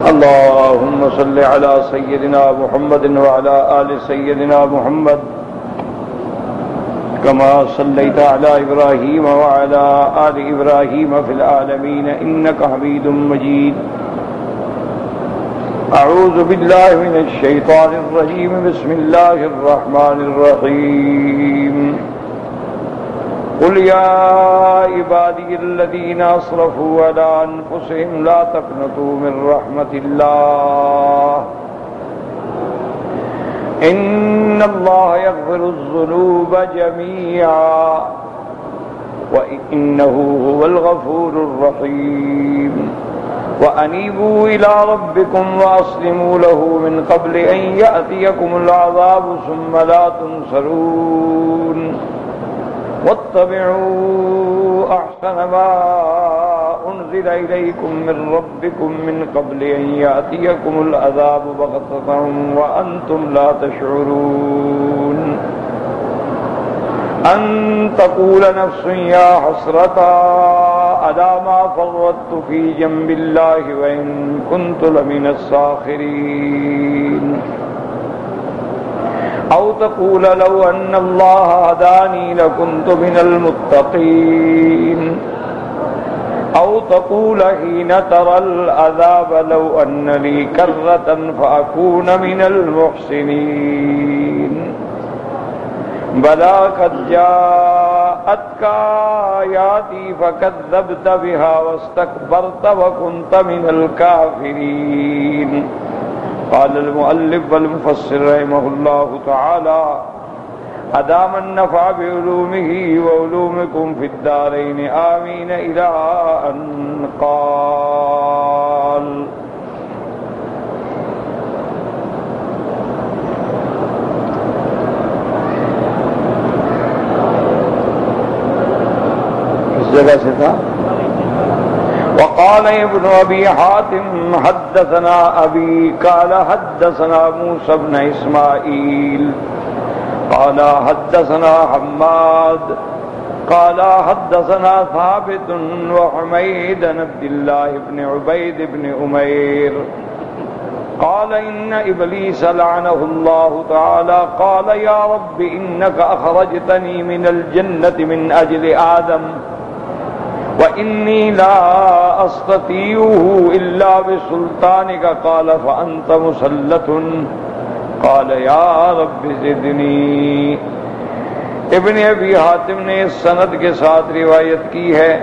اللهم صل على سيدنا محمد وعلى آل سيدنا محمد كما صليت على إبراهيم وعلى آل إبراهيم في العالمين إنك حميد مجيد. أعوذ بالله من الشيطان الرجيم. بسم الله الرحمن الرحيم. قل يا عبادي الذين أسرفوا على أنفسهم لا تقنطوا من رحمة الله إن الله يغفر الذنوب جميعا وإنه هو الغفور الرحيم. وأنيبوا إلى ربكم وأسلموا له من قبل أن يأتيكم العذاب ثم لا تنصرون. واتبعوا أحسن ما أنزل إليكم من ربكم من قبل أن يأتيكم العذاب بغتة وأنتم لا تشعرون. أن تقول نفس يا حسرة على ما فرطت في جنب الله وإن كنت لمن الساخرين. أو تقول لو أن الله هداني لكنت من المتقين. أو تقول حين ترى العذاب لو أن لي كرة فأكون من المحسنين. بلى قد جاءتك آياتي فكذبت بها واستكبرت وكنت من الكافرين. قال المؤلف والمفسر رحمه الله تعالى أدام النفع بعلومه وعلومكم في الدارين آمين إلى أن قال کس جگہ سے تھا؟ وقال ابن أبي حاتم حدثنا أبي قال حدثنا موسى بن إسماعيل قال حدثنا حماد قال حدثنا ثابت وحميد بن عبد الله بن عبيد بن أمير قال إن إبليس لعنه الله تعالى قال يا رب إنك أخرجتني من الجنة من أجل آدم وإني لا أستطيعه إلا بسلطانك قال فأنت مسلط قال يا رب زدنی. ابن ابی حاتم نے اس سند کے ساتھ روایت کی ہے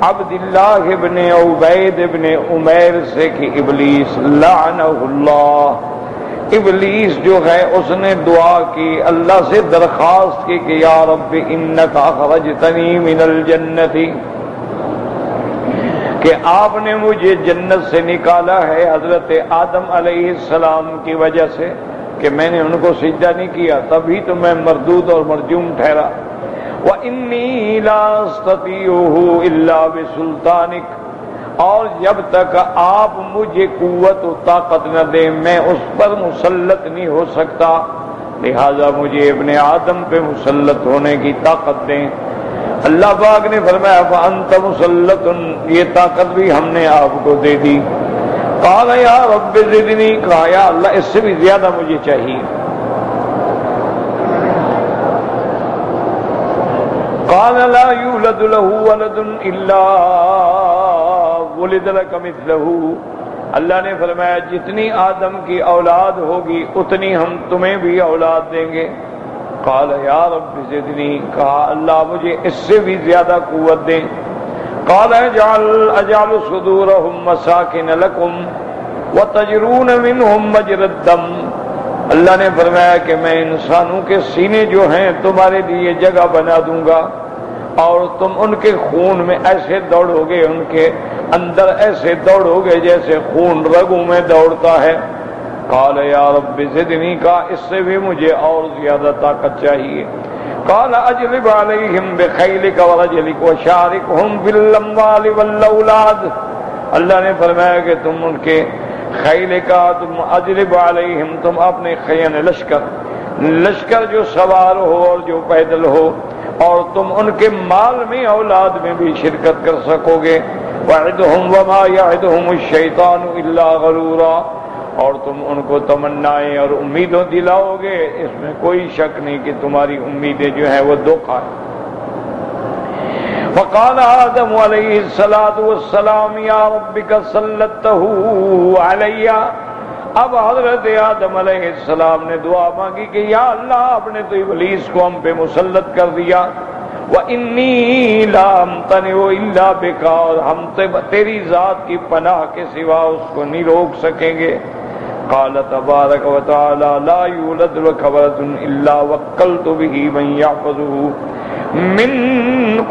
عبداللہ ابن عبید ابن عمیر سے کہ ابلیس لعنہ اللہ، ابلیس جو ہے اس نے دعا کی، اللہ سے درخواست کی کہ یا رب انک اخرجتنی من الجنت، کہ آپ نے مجھے جنت سے نکالا ہے حضرت آدم علیہ السلام کی وجہ سے کہ میں نے ان کو سجدہ نہیں کیا، تبھی تو میں مردود اور مرجوم ٹھہرا. وَإِنِّي لَا أَسْتَطِيعُهُ إِلَّا بِسُلْطَانِكَ، اور جب تک آپ مجھے قوت و طاقت نہ دیں میں اس پر مسلط نہیں ہو سکتا، لہذا مجھے ابن آدم پہ مسلط ہونے کی طاقت دیں. اللہ پاک نے فرمایا فَأَنْتَ مُسَلَّطٌ، یہ طاقت بھی ہم نے آپ کو دے دی. قال یا رب زدنی، کہا یا اللہ اس سے بھی زیادہ مجھے چاہیے. قال لا يولد له ولد الا ولد لك مثله، اللہ نے فرمایا جتنی آدم کی اولاد ہوگی اتنی ہم تمہیں بھی اولاد دیں گے. قال یا رب زدنی، کہا اللہ مجھے اس سے بھی زیادہ قوت دیں. قال اجعل صدورهم مساکن لکم وتجرون منهم مجرى الدم، اللہ نے فرمایا کہ میں انسانوں کے سینے جو ہیں تمہارے لیے جگہ بنا دوں گا اور تم ان کے خون میں ایسے دوڑو گے، ان کے اندر ایسے دوڑو گے جیسے خون رگوں میں دوڑتا ہے. قال یا رب زدنی، کا اس سے بھی مجھے اور زیادہ طاقت چاہیے. قال اجلب علیہم بخیلک ورجلک وشارکہم فی الاموال والاولاد، اللہ نے فرمایا کہ تم ان کے خیل کا، تم اجلب علیہم، تم اپنے خیل لشکر جو سوار ہو اور جو پیدل ہو، اور تم ان کے مال میں اولاد میں بھی شرکت کر سکو گے. وعدهم وما يعدهم الشیطان الا غرورا، اور تم ان کو تمنائیں اور امیدیں دلاؤ گے، اس میں کوئی شک نہیں کہ تمہاری امیدیں جو ہیں وہ دھوکہ ہے۔ فقال آدم علیہ السلام یا ربک سلطته علی، اب حضرت آدم علیہ السلام نے دعا مانگی کہ یا اللہ آپ نے تو ابلیس کو ہم پہ مسلط کر دیا، وَإِنِّي لَا أَمْتَنِعُ إِلَّا بِكَ، اور ہم تیری ذات کی پناہ کے سوا اس کو نہیں روک سکیں گے۔ قال تبارک و تعالی لا یولد لک ولد الا وکلت به من یحفظه من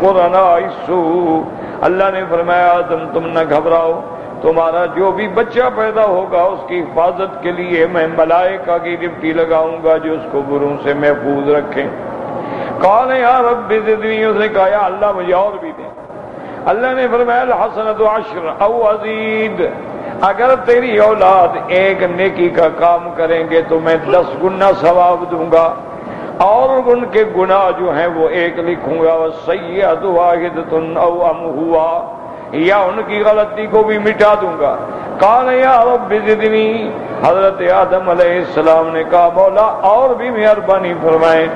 قرناء السوء، اللہ نے فرمایا آدم تم نہ گھبراؤ، تمہارا جو بھی بچہ پیدا ہوگا اس کی حفاظت کے لیے میں ملائکہ کی ڈپٹی لگاؤں گا جو اس کو بروں سے محفوظ رکھیں۔ قال یا رب زدنی، اس نے کہا یا اللہ مجھے اور بھی دیں۔ اللہ نے فرمایا الحسنۃ عشر او ازید، اگر تیری اولاد ایک نیکی کا کام کریں گے تو میں 10 گنا ثواب دوں گا، اور ان کے گناہ جو ہیں وہ 1 لکھوں گا، والسیئۃ واحدۃ او امحوها، یا ان کی غلطی کو بھی مٹا دوں گا۔ قال یا رب زدنی، حضرت آدم علیہ السلام نے کہا مولا اور بھی مہربانی فرمائیں۔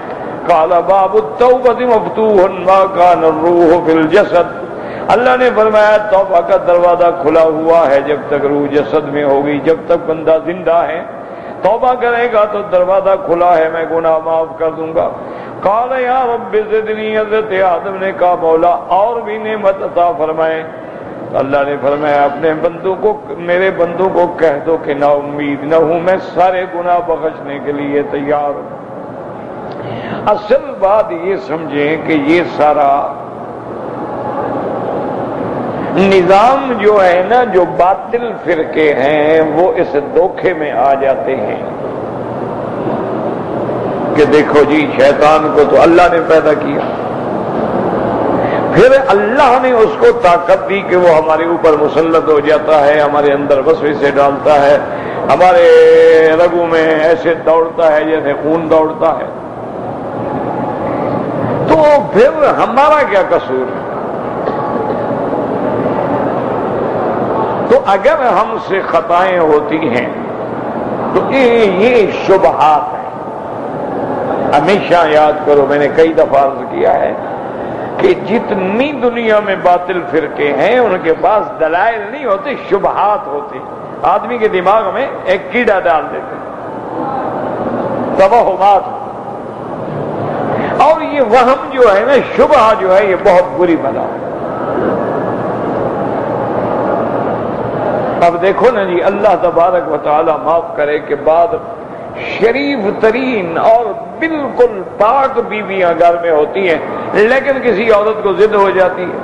قال باب التوبۃ مفتوح ما كان الروح فی الجسد، اللہ نے فرمایا توبہ کا دروازہ کھلا ہوا ہے جب تک روح جسد میں ہوگی، جب تک بندہ زندہ ہے توبہ کرے گا تو دروازہ کھلا ہے، میں گناہ معاف کر دوں گا۔ قال یا رب زدنی، حضرت آدم نے کہا مولا اور بھی نعمت عطا فرمائیں۔ اللہ نے فرمایا اپنے بندوں کو، میرے بندوں کو کہہ دو کہ نا امید نہ ہوں، میں سارے گناہ بخشنے کے لیے تیار ہوں۔ اصل بات یہ سمجھیں کہ یہ سارا نظام جو ہے نا، جو باطل فرقے ہیں وہ اس دھوکے میں آ جاتے ہیں کہ دیکھو جی شیطان کو تو اللہ نے پیدا کیا، پھر اللہ نے اس کو طاقت دی کہ وہ ہمارے اوپر مسلط ہو جاتا ہے، ہمارے اندر وسوسے ڈالتا ہے، ہمارے رگوں میں ایسے دوڑتا ہے جیسے خون دوڑتا ہے، تو پھر ہمارا کیا قصور ہے؟ تو اگر ہم سے خطائیں ہوتی ہیں تو یہ شبہات ہیں۔ ہمیشہ یاد کرو، میں نے کئی دفعہ عرض کیا ہے کہ جتنی دنیا میں باطل فرقے ہیں ان کے پاس دلائل نہیں ہوتے، شبہات ہوتے، آدمی کے دماغ میں ایک کیڑا ڈال دیتے، توہمات، اور یہ وہم جو ہے نا، شبہ جو ہے یہ بہت بری بلا ہے۔ اب دیکھو نا جی، اللہ تبارک و تعالی معاف کرے کہ بعد شریف ترین اور بالکل پاک بیویاں گھر میں ہوتی ہیں، لیکن کسی عورت کو ضد ہو جاتی ہے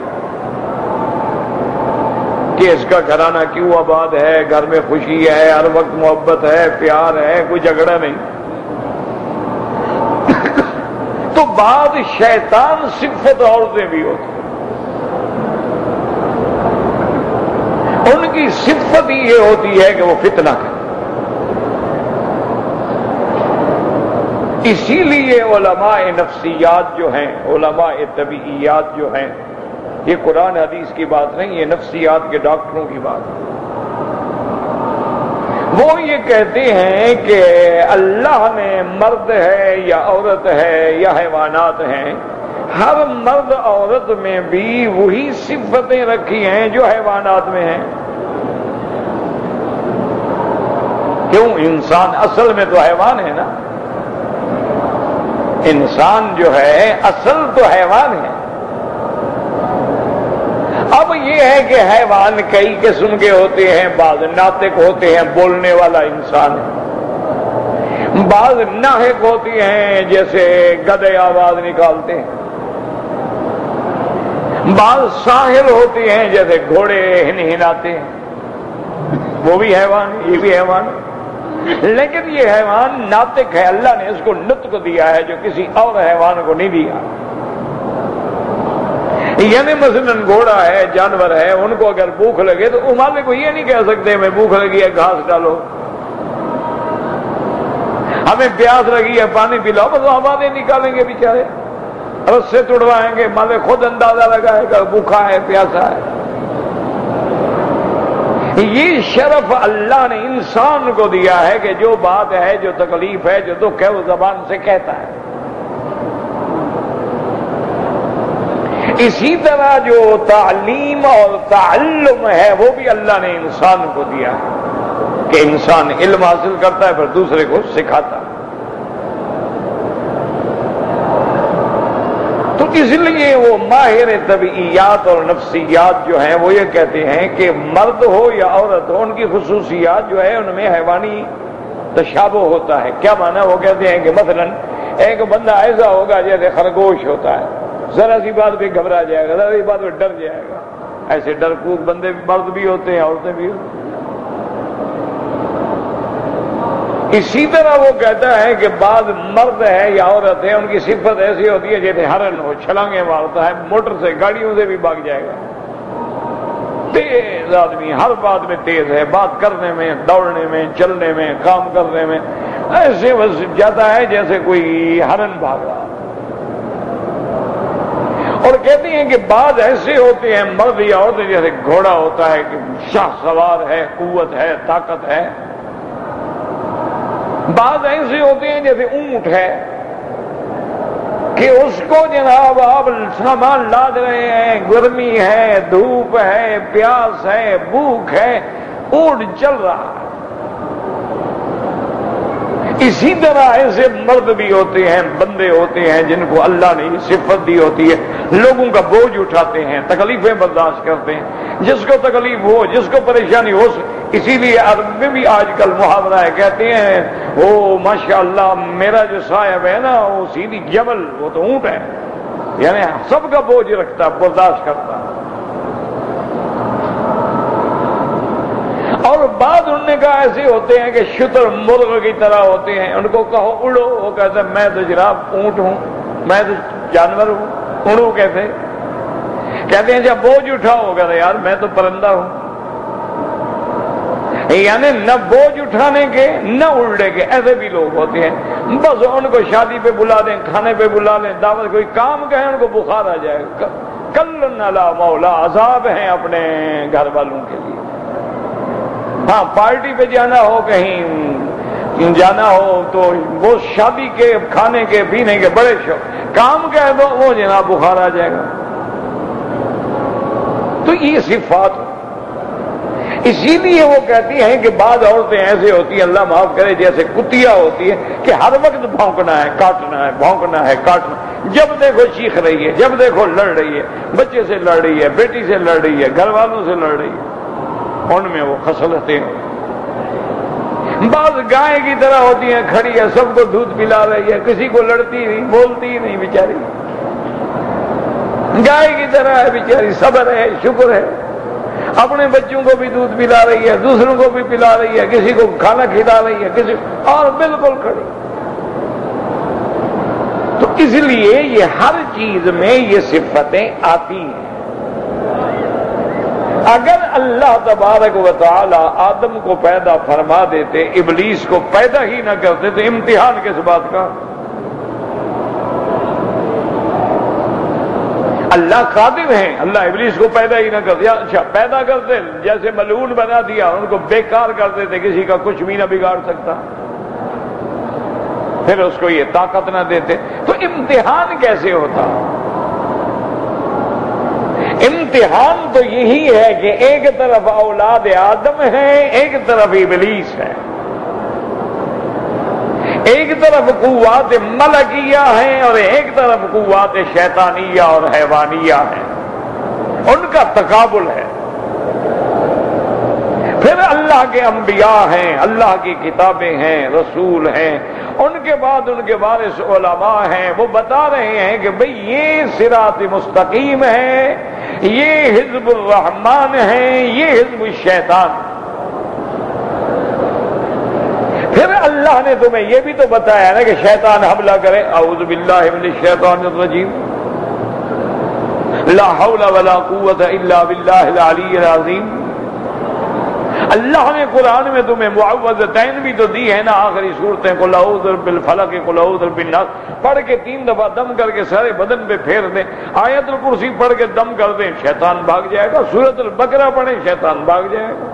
کہ اس کا گھرانہ کیوں آباد ہے، گھر میں خوشی ہے، ہر وقت محبت ہے، پیار ہے، کوئی جھگڑا نہیں، تو بعد شیطان صفت عورتیں بھی ہوتی ہیں، ان کی صفت یہ ہوتی ہے کہ وہ فتنہ کرے۔ اسی لیے علماء نفسیات جو ہیں، علماء طبیعیات جو ہیں، یہ قرآن حدیث کی بات نہیں، یہ نفسیات کے ڈاکٹروں کی بات ہے، وہ یہ کہتے ہیں کہ اللہ نے مرد ہے یا عورت ہے یا حیوانات ہیں، ہر مرد عورت میں بھی وہی صفتیں رکھی ہیں جو حیوانات میں ہیں۔ کیوں؟ انسان اصل میں تو حیوان ہے نا، انسان جو ہے اصل تو حیوان ہے۔ اب یہ ہے کہ حیوان کئی قسم کے ہوتے ہیں، بعض ناطق ہوتے ہیں، بولنے والا انسان ہے، بعض ناحق ہوتی ہیں جیسے گدھے آواز نکالتے ہیں، بعض ساحل ہوتی ہیں جیسے گھوڑے ہنہناتے ہیں، وہ بھی حیوان، یہ بھی حیوان، لیکن یہ حیوان ناطق ہے، اللہ نے اس کو نطق دیا ہے جو کسی اور حیوان کو نہیں دیا۔ یعنی مثلا گھوڑا ہے، جانور ہے، ان کو اگر بھوک لگے تو وہ مالک کو یہ نہیں کہہ سکتے میں بھوک لگی ہے گھاس ڈالو، ہمیں پیاس لگی ہے پانی پلاؤ، بس آوازیں نکالیں گے بیچارے، رسے توڑوائیں گے، مالک خود اندازہ لگائے گا بھوکا ہے پیاسا ہے۔ یہ شرف اللہ نے انسان کو دیا ہے کہ جو بات ہے، جو تکلیف ہے، جو دکھ ہے، وہ زبان سے کہتا ہے۔ اسی طرح جو تعلیم اور تعلم ہے وہ بھی اللہ نے انسان کو دیا ہے کہ انسان علم حاصل کرتا ہے پھر دوسرے کو سکھاتا ہے۔ تو اس لیے وہ ماہر طبیعیات اور نفسیات جو ہیں وہ یہ کہتے ہیں کہ مرد ہو یا عورت ہو، ان کی خصوصیات جو ہے ان میں حیوانی تشابہ ہوتا ہے۔ کیا معنی؟ وہ کہتے ہیں کہ مثلا ایک بندہ ایسا ہوگا جیسے خرگوش ہوتا ہے، ذرا سی بات پہ گھبرا جائے گا، ذرا سی بات پہ ڈر جائے گا۔ ایسے ڈرپوک بندے مرد بھی ہوتے ہیں، عورتیں بھی ہوتی ہیں۔ اسی طرح وہ کہتا ہے کہ بعض مرد ہے یا عورت ہے، ان کی صفت ایسی ہوتی ہے جیسے ہرن ہو، چھلانگیں مارتا ہے، موٹر سے گاڑیوں سے بھی بھاگ جائے گا۔ تیز آدمی، ہر بات میں تیز ہے، بات کرنے میں، دوڑنے میں، چلنے میں، کام کرنے میں ایسے بس جاتا ہے جیسے کوئی ہرن بھاگ رہا۔ اور کہتے ہیں کہ بعض ایسے ہوتے ہیں مرد یا عورت جیسے گھوڑا ہوتا ہے کہ شاہ سوار ہے، قوت ہے، طاقت ہے۔ بعض ایسے ہوتے ہیں جیسے اونٹ ہے کہ اس کو جناب آپ سامان لاد رہے ہیں، گرمی ہے، دھوپ ہے، پیاس ہے، بھوک ہے، اونٹ چل رہا ہے۔ اسی طرح ایسے مرد بھی ہوتے ہیں، بندے ہوتے ہیں جن کو اللہ نے یہ صفت دی ہوتی ہے، لوگوں کا بوجھ اٹھاتے ہیں، تکلیفیں برداشت کرتے ہیں، جس کو تکلیف ہو، جس کو پریشانی ہو۔ اسی لیے عرب میں بھی آج کل محاورہ ہے، کہتے ہیں وہ ماشاءاللہ میرا جو صاحب ہے نا وہ سیدھی جبل، وہ تو اونٹ ہے، یعنی سب کا بوجھ رکھتا، برداشت کرتا۔ اور بعض انہوں نے کہا ایسے ہوتے ہیں کہ شتر مرغ کی طرح ہوتے ہیں، ان کو کہو اڑو، وہ کہتے ہیں میں تو جناب اونٹ ہوں، میں تو جانور ہوں، اڑو کیسے؟ کہتے ہیں جب بوجھ اٹھاؤ، کہتے ہیں یار میں تو پرندہ ہوں۔ یعنی نہ بوجھ اٹھانے کے نہ اڑنے کے، ایسے بھی لوگ ہوتے ہیں۔ بس ان کو شادی پہ بلا دیں، کھانے پہ بلا لیں، دعوت کوئی کام کہیں ان کو بخار آ جائے گا۔ کل علی مولا، عذاب ہیں اپنے گھر والوں کے لیے۔ ہاں پارٹی پہ جانا ہو، کہیں جانا ہو تو وہ شادی کے، کھانے کے، پینے کے بڑے شوق، کام کہہ دو وہ جناب بخار آ جائے گا۔ تو یہ صفات، اسی لیے وہ کہتی ہیں کہ بعض عورتیں ایسے ہوتی ہیں، اللہ معاف کرے، جیسے کتیا ہوتی ہے کہ ہر وقت بھونکنا ہے، کاٹنا ہے، بھونکنا ہے، کاٹنا، جب دیکھو چیخ رہی ہے، جب دیکھو لڑ رہی ہے، بچے سے لڑ رہی ہے، بیٹی سے لڑ رہی ہے، گھر والوں سے لڑ رہی ہے، ان میں وہ خصلتیں ہیں۔ بعض گائے کی طرح ہوتی ہیں، کھڑی ہے، سب کو دودھ پلا رہی ہے، کسی کو لڑتی نہیں، بولتی نہیں بیچاری، گائے کی طرح ہے بیچاری، صبر ہے، شکر ہے، اپنے بچوں کو بھی دودھ پلا رہی ہے، دوسروں کو بھی پلا رہی ہے، کسی کو کھانا کھلا رہی ہے، کسی اور بالکل کھڑی۔ تو اس لیے یہ ہر چیز میں یہ صفتیں آتی ہیں۔ اگر اللہ تبارک و تعالی آدم کو پیدا فرما دیتے، ابلیس کو پیدا ہی نہ کرتے، تو امتحان کس بات کا؟ اللہ قادر ہیں، اللہ ابلیس کو پیدا ہی نہ کرتے، اچھا پیدا کرتے جیسے ملعون بنا دیا، ان کو بیکار کر دیتے، کسی کا کچھ بھی نہ بگاڑ سکتا، پھر اس کو یہ طاقت نہ دیتے، تو امتحان کیسے ہوتا؟ امتحان تو یہی ہے کہ ایک طرف اولاد آدم ہے، ایک طرف ابلیس ہے، ایک طرف قوات ملکیہ ہیں اور ایک طرف قوات شیطانیہ اور حیوانیہ ہیں، ان کا تقابل ہے۔ پھر اللہ کے انبیاء ہیں، اللہ کی کتابیں ہیں، رسول ہیں، ان کے بعد ان کے وارث علماء ہیں، وہ بتا رہے ہیں کہ بھئی یہ صراط مستقیم ہے، یہ حزب الرحمن ہے، یہ حزب الشیطان۔ پھر اللہ نے تمہیں یہ بھی تو بتایا نا کہ شیطان حملہ کرے، اعوذ باللہ من الشیطان الرجیم، لا حول ولا قوت الا باللہ العلی العظیم۔ اللہ نے قرآن میں تمہیں معوذتین بھی تو دی ہے نا، آخری صورتیں، قل اعوذ بالفلق، قل اعوذ بالناس، پڑھ کے 3 دفعہ دم کر کے سارے بدن پہ پھیر دیں، آیت الکرسی پڑھ کے دم کر دیں، شیطان بھاگ جائے گا، سورۃ البقرہ پڑھیں، شیطان بھاگ جائے گا۔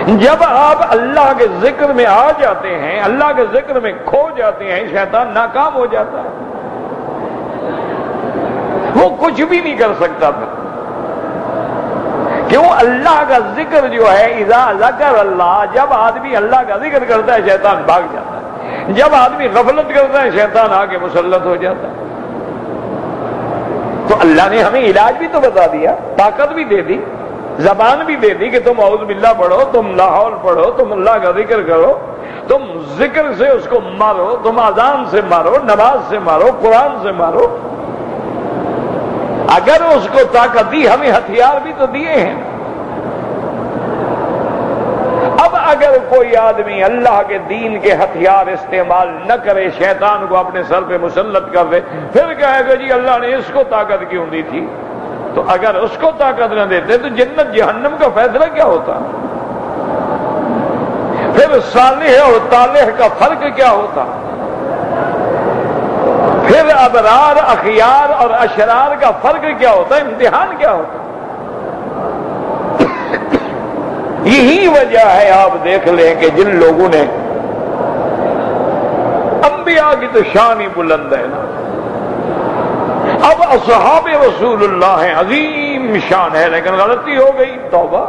جب آپ اللہ کے ذکر میں آ جاتے ہیں، اللہ کے ذکر میں کھو جاتے ہیں، شیطان ناکام ہو جاتا ہے، وہ کچھ بھی نہیں کر سکتا پھر۔ کیوں؟ اللہ کا ذکر جو ہے، اذا ذکر اللہ، جب آدمی اللہ کا ذکر کرتا ہے شیطان بھاگ جاتا ہے، جب آدمی غفلت کرتا ہے شیطان آ کے مسلط ہو جاتا ہے۔ تو اللہ نے ہمیں علاج بھی تو بتا دیا، طاقت بھی دے دی، زبان بھی دے دی کہ تم اعوذ باللہ پڑھو، تم لا حول پڑھو، تم اللہ کا ذکر کرو، تم ذکر سے اس کو مارو، تم اذان سے مارو، نماز سے مارو، قرآن سے مارو۔ اگر اس کو طاقت دی، ہمیں ہتھیار بھی تو دیے ہیں۔ اب اگر کوئی آدمی اللہ کے دین کے ہتھیار استعمال نہ کرے، شیطان کو اپنے سر پہ مسلط کر دے، پھر کہے گا جی اللہ نے اس کو طاقت کیوں دی تھی؟ تو اگر اس کو طاقت نہ دیتے تو جنت جہنم کا فیصلہ کیا ہوتا؟ پھر صالح اور طالح کا فرق کیا ہوتا؟ پھر ابرار، اخیار اور اشرار کا فرق کیا ہوتا؟ امتحان کیا ہوتا؟ یہی وجہ ہے، آپ دیکھ لیں کہ جن لوگوں نے، انبیاء کی تو شان ہی بلند ہے نا، اب اصحاب رسول اللہ ہیں، عظیم شان ہے، لیکن غلطی ہو گئی، توبہ۔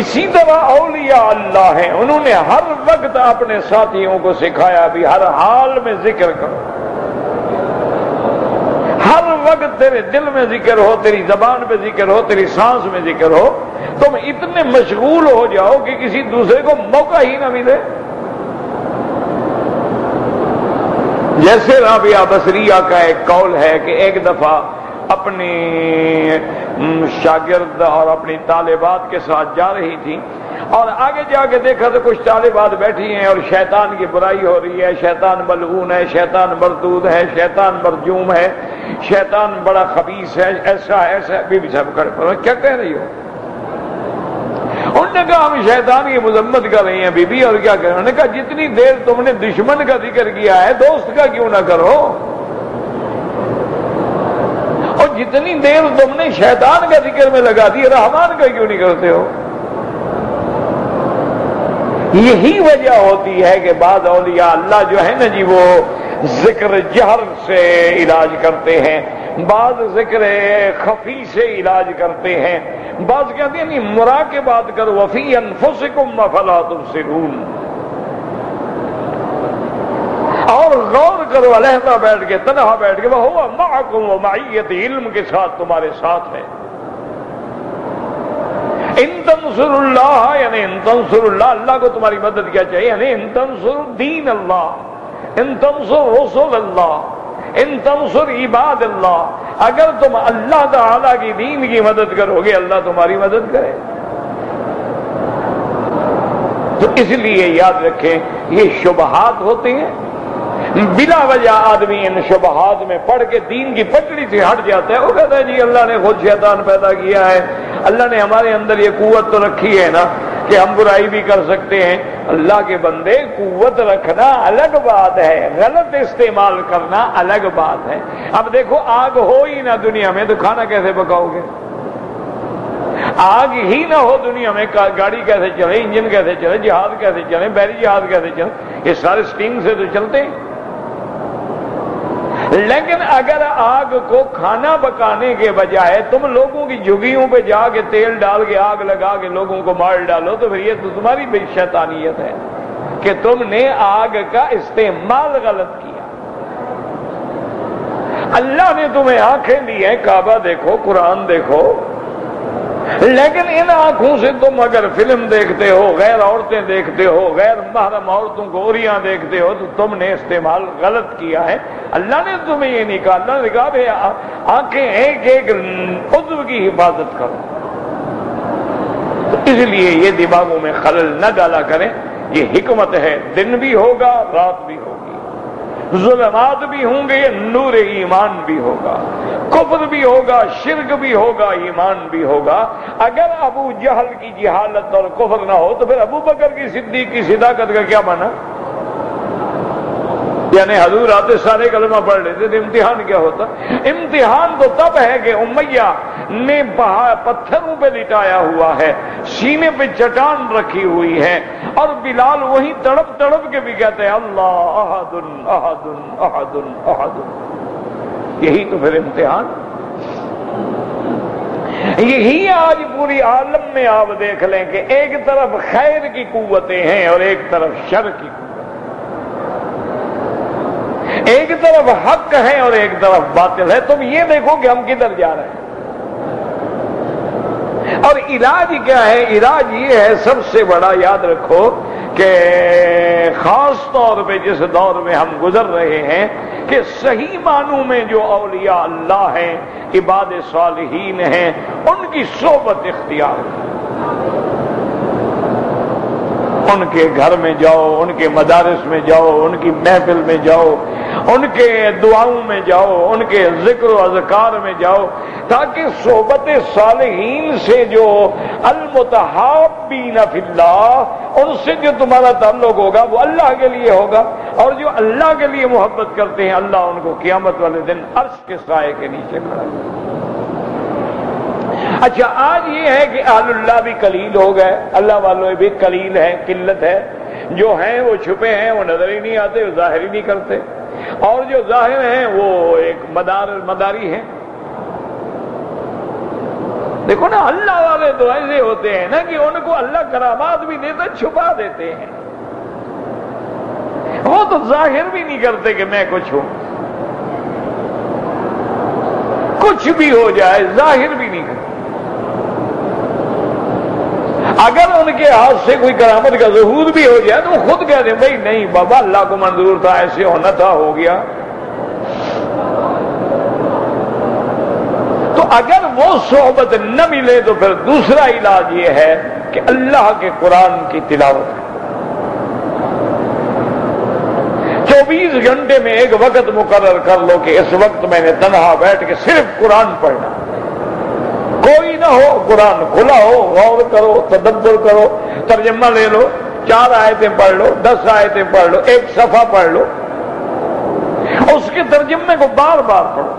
اسی طرح اولیاء اللہ ہیں، انہوں نے ہر وقت اپنے ساتھیوں کو سکھایا بھی ہر حال میں ذکر کرو، ہر وقت تیرے دل میں ذکر ہو، تیری زبان پہ ذکر ہو، تیری سانس میں ذکر ہو، تم اتنے مشغول ہو جاؤ کہ کسی دوسرے کو موقع ہی نہ ملے۔ جیسے رابعہ بصریہ کا ایک قول ہے کہ ایک دفعہ اپنی شاگرد اور اپنی طالبات کے ساتھ جا رہی تھی، اور آگے جا کے دیکھا تو کچھ طالبات بیٹھی ہیں اور شیطان کی برائی ہو رہی ہے، شیطان ملعون ہے، شیطان مردود ہے، شیطان مرجوم ہے، شیطان بڑا خبیث ہے، ایسا ایسا۔ بی بی صاحب کھڑے پڑے، کیا کہہ رہی ہو؟ انہوں نے کہا ہم شیطان کی مذمت کر رہی ہیں بی بی، اور کیا کریں؟ انہوں نے کہا جتنی دیر تم نے دشمن کا ذکر کیا ہے دوست کا کیوں نہ کرو، اور جتنی دیر تم نے شیطان کا ذکر میں لگا دی رحمان کا کیوں نہیں کرتے ہو؟ یہی وجہ ہوتی ہے کہ بعض اولیاء اللہ جو ہے نا جی، وہ ذکر جہر سے علاج کرتے ہیں، بعض ذکر خفی سے علاج کرتے ہیں، بعض کہتے ہیں نہیں مراقبات کرو، وفی انفسکم افلا تبصرون، اور غور کرو، علیحدہ بیٹھ کے، تنہا بیٹھ کے، وہو معکم، و معیت علم کے ساتھ تمہارے ساتھ ہے۔ ان تنصر اللہ، یعنی ان تنصر اللہ، اللہ کو تمہاری مدد کیا چاہیے، یعنی ان تنصر دین اللہ، ان تنصر رسول اللہ، ان تنصر عباد اللہ، اگر تم اللہ تعالیٰ کی دین کی مدد کرو گے اللہ تمہاری مدد کرے۔ تو اس لیے یاد رکھیں یہ شبہات ہوتے ہیں، بلا وجہ آدمی ان شبہات میں پڑھ کے دین کی پٹڑی سے ہٹ جاتا ہے، وہ کہتا ہے جی اللہ نے خود شیطان پیدا کیا ہے، اللہ نے ہمارے اندر یہ قوت تو رکھی ہے نا کہ ہم برائی بھی کر سکتے ہیں۔ اللہ کے بندے، قوت رکھنا الگ بات ہے، غلط استعمال کرنا الگ بات ہے۔ اب دیکھو آگ ہو ہی نہ دنیا میں تو کھانا کیسے پکاؤ گے؟ آگ ہی نہ ہو دنیا میں گاڑی کیسے چلے، انجن کیسے چلے، جہاز کیسے چلے، بحری جہاز کیسے چلے؟ یہ سارے سٹنگ سے تو چلتے ہیں۔ لیکن اگر آگ کو کھانا پکانے کے بجائے تم لوگوں کی جھگیوں پہ جا کے تیل ڈال کے آگ لگا کے لوگوں کو مار ڈالو تو پھر یہ تو تمہاری بھی شیطانیت ہے کہ تم نے آگ کا استعمال غلط کیا۔ اللہ نے تمہیں آنکھیں دی ہیں، کعبہ دیکھو، قرآن دیکھو، لیکن ان آنکھوں سے تم اگر فلم دیکھتے ہو، غیر عورتیں دیکھتے ہو، غیر محرم عورتوں کو اوریاں دیکھتے ہو تو تم نے استعمال غلط کیا ہے۔ اللہ نے تمہیں یہ نہیں کہا، اللہ نے کہا بھئی آنکھیں ایک ایک عضو کی حفاظت کرو۔ تو اس لیے یہ دماغوں میں خلل نہ ڈالا کریں، یہ حکمت ہے، دن بھی ہوگا رات بھی ہوگی، ظلمات بھی ہوں گے، نور ایمان بھی ہوگا، کفر بھی ہوگا، شرک بھی ہوگا، ایمان بھی ہوگا۔ اگر ابو جہل کی جہالت اور کفر نہ ہو تو پھر ابو بکر کی صدیق کی صداقت کا کیا معنی؟ یعنی حضور آتے سارے کلمہ پڑھ لیتے تھے، امتحان کیا ہوتا؟ امتحان تو تب ہے کہ امیہ نے پتھروں پہ لٹایا ہوا ہے، سینے پہ چٹان رکھی ہوئی ہے، اور بلال وہیں تڑپ تڑپ کے بھی کہتے ہیں اللہ احد احد احد احد۔ یہی تو پھر امتحان، یہی آج پوری عالم میں آپ دیکھ لیں کہ ایک طرف خیر کی قوتیں ہیں اور ایک طرف شر کی قوتیں، ایک طرف حق ہے اور ایک طرف باطل ہے۔ تم یہ دیکھو کہ ہم کدھر جا رہے ہیں، اور علاج کیا ہے؟ علاج یہ ہے سب سے بڑا، یاد رکھو کہ خاص طور پہ جس دور میں ہم گزر رہے ہیں کہ صحیح معنوں میں جو اولیاء اللہ ہیں، عباد صالحین ہیں، ان کی صحبت اختیار کرو، ان کے گھر میں جاؤ، ان کے مدارس میں جاؤ، ان کی محفل میں جاؤ، ان کے دعاؤں میں جاؤ، ان کے ذکر و اذکار میں جاؤ، تاکہ صحبت صالحین سے جو المتحابین فی اللہ، ان سے جو تمہارا تعلق ہوگا وہ اللہ کے لیے ہوگا، اور جو اللہ کے لیے محبت کرتے ہیں اللہ ان کو قیامت والے دن عرش کے سائے کے نیچے کھڑا کرے۔ اچھا، آج یہ ہے کہ اہل اللہ بھی قلیل ہو گئے، اللہ والوں بھی قلیل ہیں، قلت ہے، جو ہیں وہ چھپے ہیں، وہ نظر ہی نہیں آتے، وہ ظاہر ہی نہیں کرتے، اور جو ظاہر ہیں وہ ایک مداری ہیں۔ دیکھو نا، اللہ والے تو ایسے ہوتے ہیں نا کہ ان کو اللہ کرامات بھی دیتا، چھپا دیتے ہیں، وہ تو ظاہر بھی نہیں کرتے کہ میں کچھ ہوں، کچھ بھی ہو جائے ظاہر بھی نہیں کرتے۔ اگر ان کے ہاتھ سے کوئی کرامت کا ظہور بھی ہو جائے تو وہ خود کہتے ہیں بھائی نہیں بابا، اللہ کو منظور تھا، ایسے ہونا تھا، ہو گیا۔ تو اگر وہ صحبت نہ ملے تو پھر دوسرا علاج یہ ہے کہ اللہ کے قرآن کی تلاوت، 24 گھنٹے میں ایک وقت مقرر کر لو کہ اس وقت میں نے تنہا بیٹھ کے صرف قرآن پڑھنا، کوئی نہ ہو، قرآن کھلا ہو، غور کرو، تدبر کرو، ترجمہ لے لو، 4 آیتیں پڑھ لو، 10 آیتیں پڑھ لو، ایک صفحہ پڑھ لو، اس کے ترجمے کو بار بار پڑھو،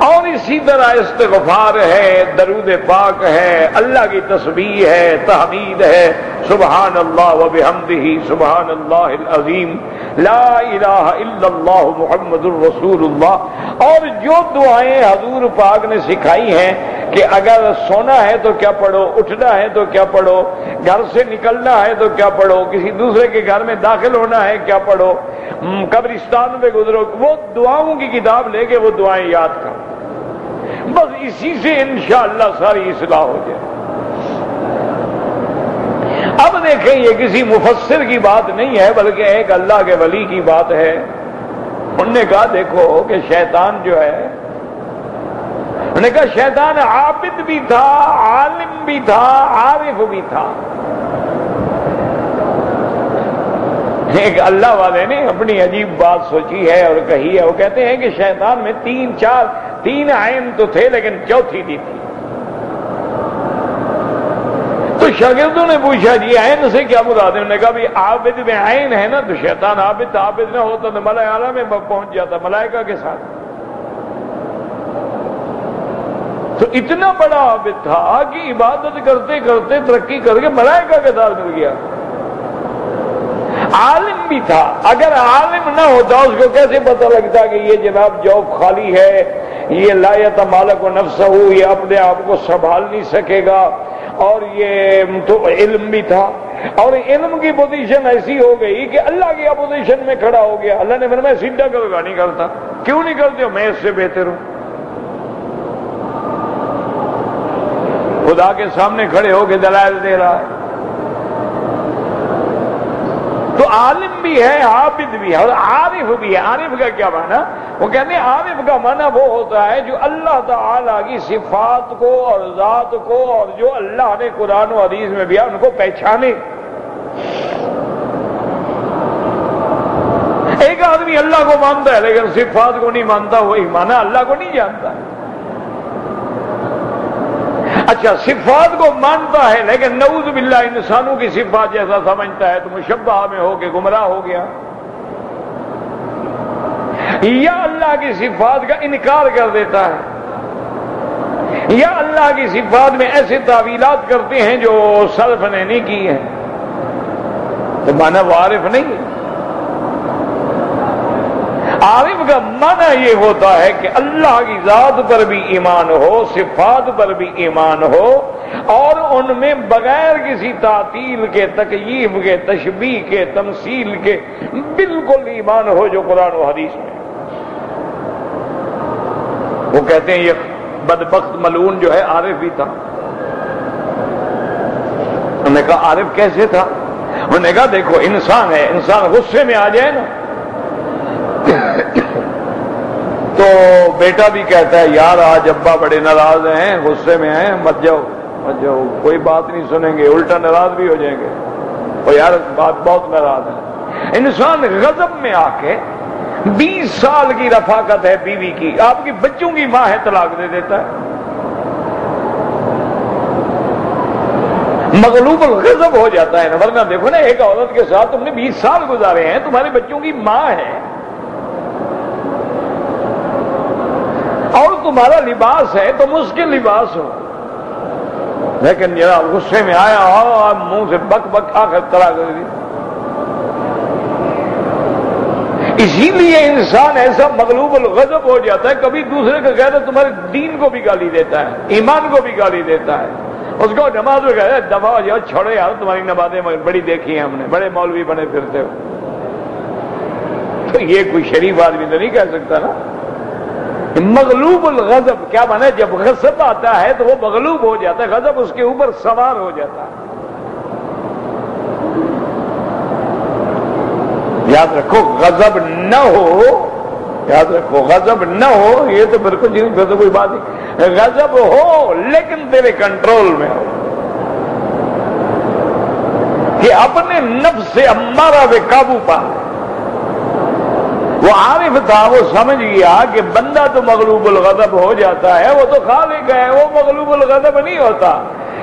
اور اسی طرح استغفار ہے، درود پاک ہے، اللہ کی تسبیح ہے، تحمید ہے، سبحان اللہ و بحمدہ سبحان اللہ العظیم، لا الہ الا اللہ محمد الرسول اللہ۔ اور جو دعائیں حضور پاک نے سکھائی ہیں کہ اگر سونا ہے تو کیا پڑھو، اٹھنا ہے تو کیا پڑھو، گھر سے نکلنا ہے تو کیا پڑھو، کسی دوسرے کے گھر میں داخل ہونا ہے کیا پڑھو، قبرستان پہ گزرو، وہ دعاؤں کی کتاب لے کے وہ دعائیں یاد کرو، بس اسی سے انشاءاللہ ساری اصلاح ہو جائے۔ اب دیکھیں، یہ کسی مفسر کی بات نہیں ہے بلکہ ایک اللہ کے ولی کی بات ہے۔ انہوں نے کہا دیکھو کہ شیطان جو ہے، انہوں نے کہا شیطان عابد بھی تھا، عالم بھی تھا، عارف بھی تھا۔ ایک اللہ والے نے اپنی عجیب بات سوچی ہے اور کہی ہے، وہ کہتے ہیں کہ شیطان میں 3 عین تو تھے لیکن چوتھی نہیں تھی۔ تو شاگردوں نے پوچھا جی عین سے کیا مراد ہے؟ انہوں نے کہا بھی عابد میں عین ہے نا، تو شیطان عابد نہ ہوتا تو ملائکہ اعلیٰ میں پہنچ جاتا، ملائکہ کے ساتھ۔ تو اتنا بڑا عابد تھا کہ عبادت کرتے کرتے ترقی کر کے ملائکہ کے ساتھ مل گیا۔ عالم بھی تھا، اگر عالم نہ ہوتا اس کو کیسے پتہ لگتا کہ یہ جناب جوب خالی ہے، یہ لا یتمالک نفسہ، یہ اپنے آپ کو سنبھال نہیں سکے گا، اور یہ تو علم بھی تھا، اور علم کی پوزیشن ایسی ہو گئی کہ اللہ کی اپوزیشن میں کھڑا ہو گیا۔ اللہ نے فرمایا سیدھا کرو گا، نہیں کرتا۔ کیوں نہیں کرتے ہو؟ میں اس سے بہتر ہوں۔ خدا کے سامنے کھڑے ہو کے دلائل دے رہا ہے۔ تو عالم بھی ہے، عابد بھی ہے، اور عارف بھی ہے۔ عارف کا کیا معنی؟ وہ کہتے ہیں عارف کا معنی وہ ہوتا ہے جو اللہ تعالیٰ کی صفات کو اور ذات کو اور جو اللہ نے قرآن و حدیث میں بھی ان کو پہچانے۔ ایک آدمی اللہ کو مانتا ہے لیکن صفات کو نہیں مانتا، وہی معنی اللہ کو نہیں جانتا۔ اچھا صفات کو مانتا ہے لیکن نعوذ باللہ انسانوں کی صفات جیسا سمجھتا ہے تو مشبہ میں ہو کے گمراہ ہو گیا، یا اللہ کی صفات کا انکار کر دیتا ہے، یا اللہ کی صفات میں ایسے تعویلات کرتے ہیں جو سلف نے نہیں کی ہیں، تو مانا وہ عارف نہیں ہے۔ عارف کا معنی یہ ہوتا ہے کہ اللہ کی ذات پر بھی ایمان ہو، صفات پر بھی ایمان ہو، اور ان میں بغیر کسی تعطیل کے، تکییف کے، تشبیہ کے، تمثیل کے بالکل ایمان ہو جو قرآن و حدیث میں۔ وہ کہتے ہیں یہ بدبخت ملعون جو ہے عارف بھی تھا۔ انہوں نے کہا عارف کیسے تھا؟ انہوں نے کہا دیکھو انسان ہے، انسان غصے میں آ جائے نا تو بیٹا بھی کہتا ہے یار آج ابا بڑے ناراض ہیں، غصے میں ہیں، مت جاؤ مت جاؤ، کوئی بات نہیں سنیں گے، الٹا ناراض بھی ہو جائیں گے، اور یار بات بہت ناراض ہے۔ انسان غضب میں آ کے 20 سال کی رفاقت ہے بیوی کی، آپ کی بچوں کی ماں ہے، طلاق دے دیتا ہے۔ مغلوب الغضب ہو جاتا ہے نا، ورنہ دیکھو نا ایک عورت کے ساتھ تم نے 20 سال گزارے ہیں، تمہارے بچوں کی ماں ہے، اور تمہارا لباس ہے، تم اس کے لباس ہو، لیکن جناب غصے میں آیا اور منہ سے بک بک آ کر طلاق دے دی۔ اسی لیے انسان ایسا مغلوب الغضب ہو جاتا ہے، کبھی دوسرے کا کہتا ہے تمہارے دین کو بھی گالی دیتا ہے، ایمان کو بھی گالی دیتا ہے، اس کو نماز میں کہتا ہے دفعہ ہو جاؤ، چھوڑو یار تمہاری نمازیں بڑی دیکھی ہیں ہم نے، بڑے مولوی بنے پھرتے ہو۔ تو یہ کوئی شریف آدمی تو نہیں کہہ سکتا نا۔ مغلوب الغضب کیا مانا؟ جب غضب آتا ہے تو وہ مغلوب ہو جاتا ہے، غضب اس کے اوپر سوار ہو جاتا ہے۔ یاد رکھو غضب نہ ہو، یاد رکھو غضب نہ ہو، یہ تو بالکل پھر تو کوئی بات نہیں، غضب ہو لیکن تیرے کنٹرول میں ہو، کہ اپنے نفس سے امارہ بے قابو پا۔ وہ عارف تھا، وہ سمجھ گیا کہ بندہ تو مغلوب الغضب ہو جاتا ہے، وہ تو خالق ہے، وہ مغلوب الغضب نہیں ہوتا۔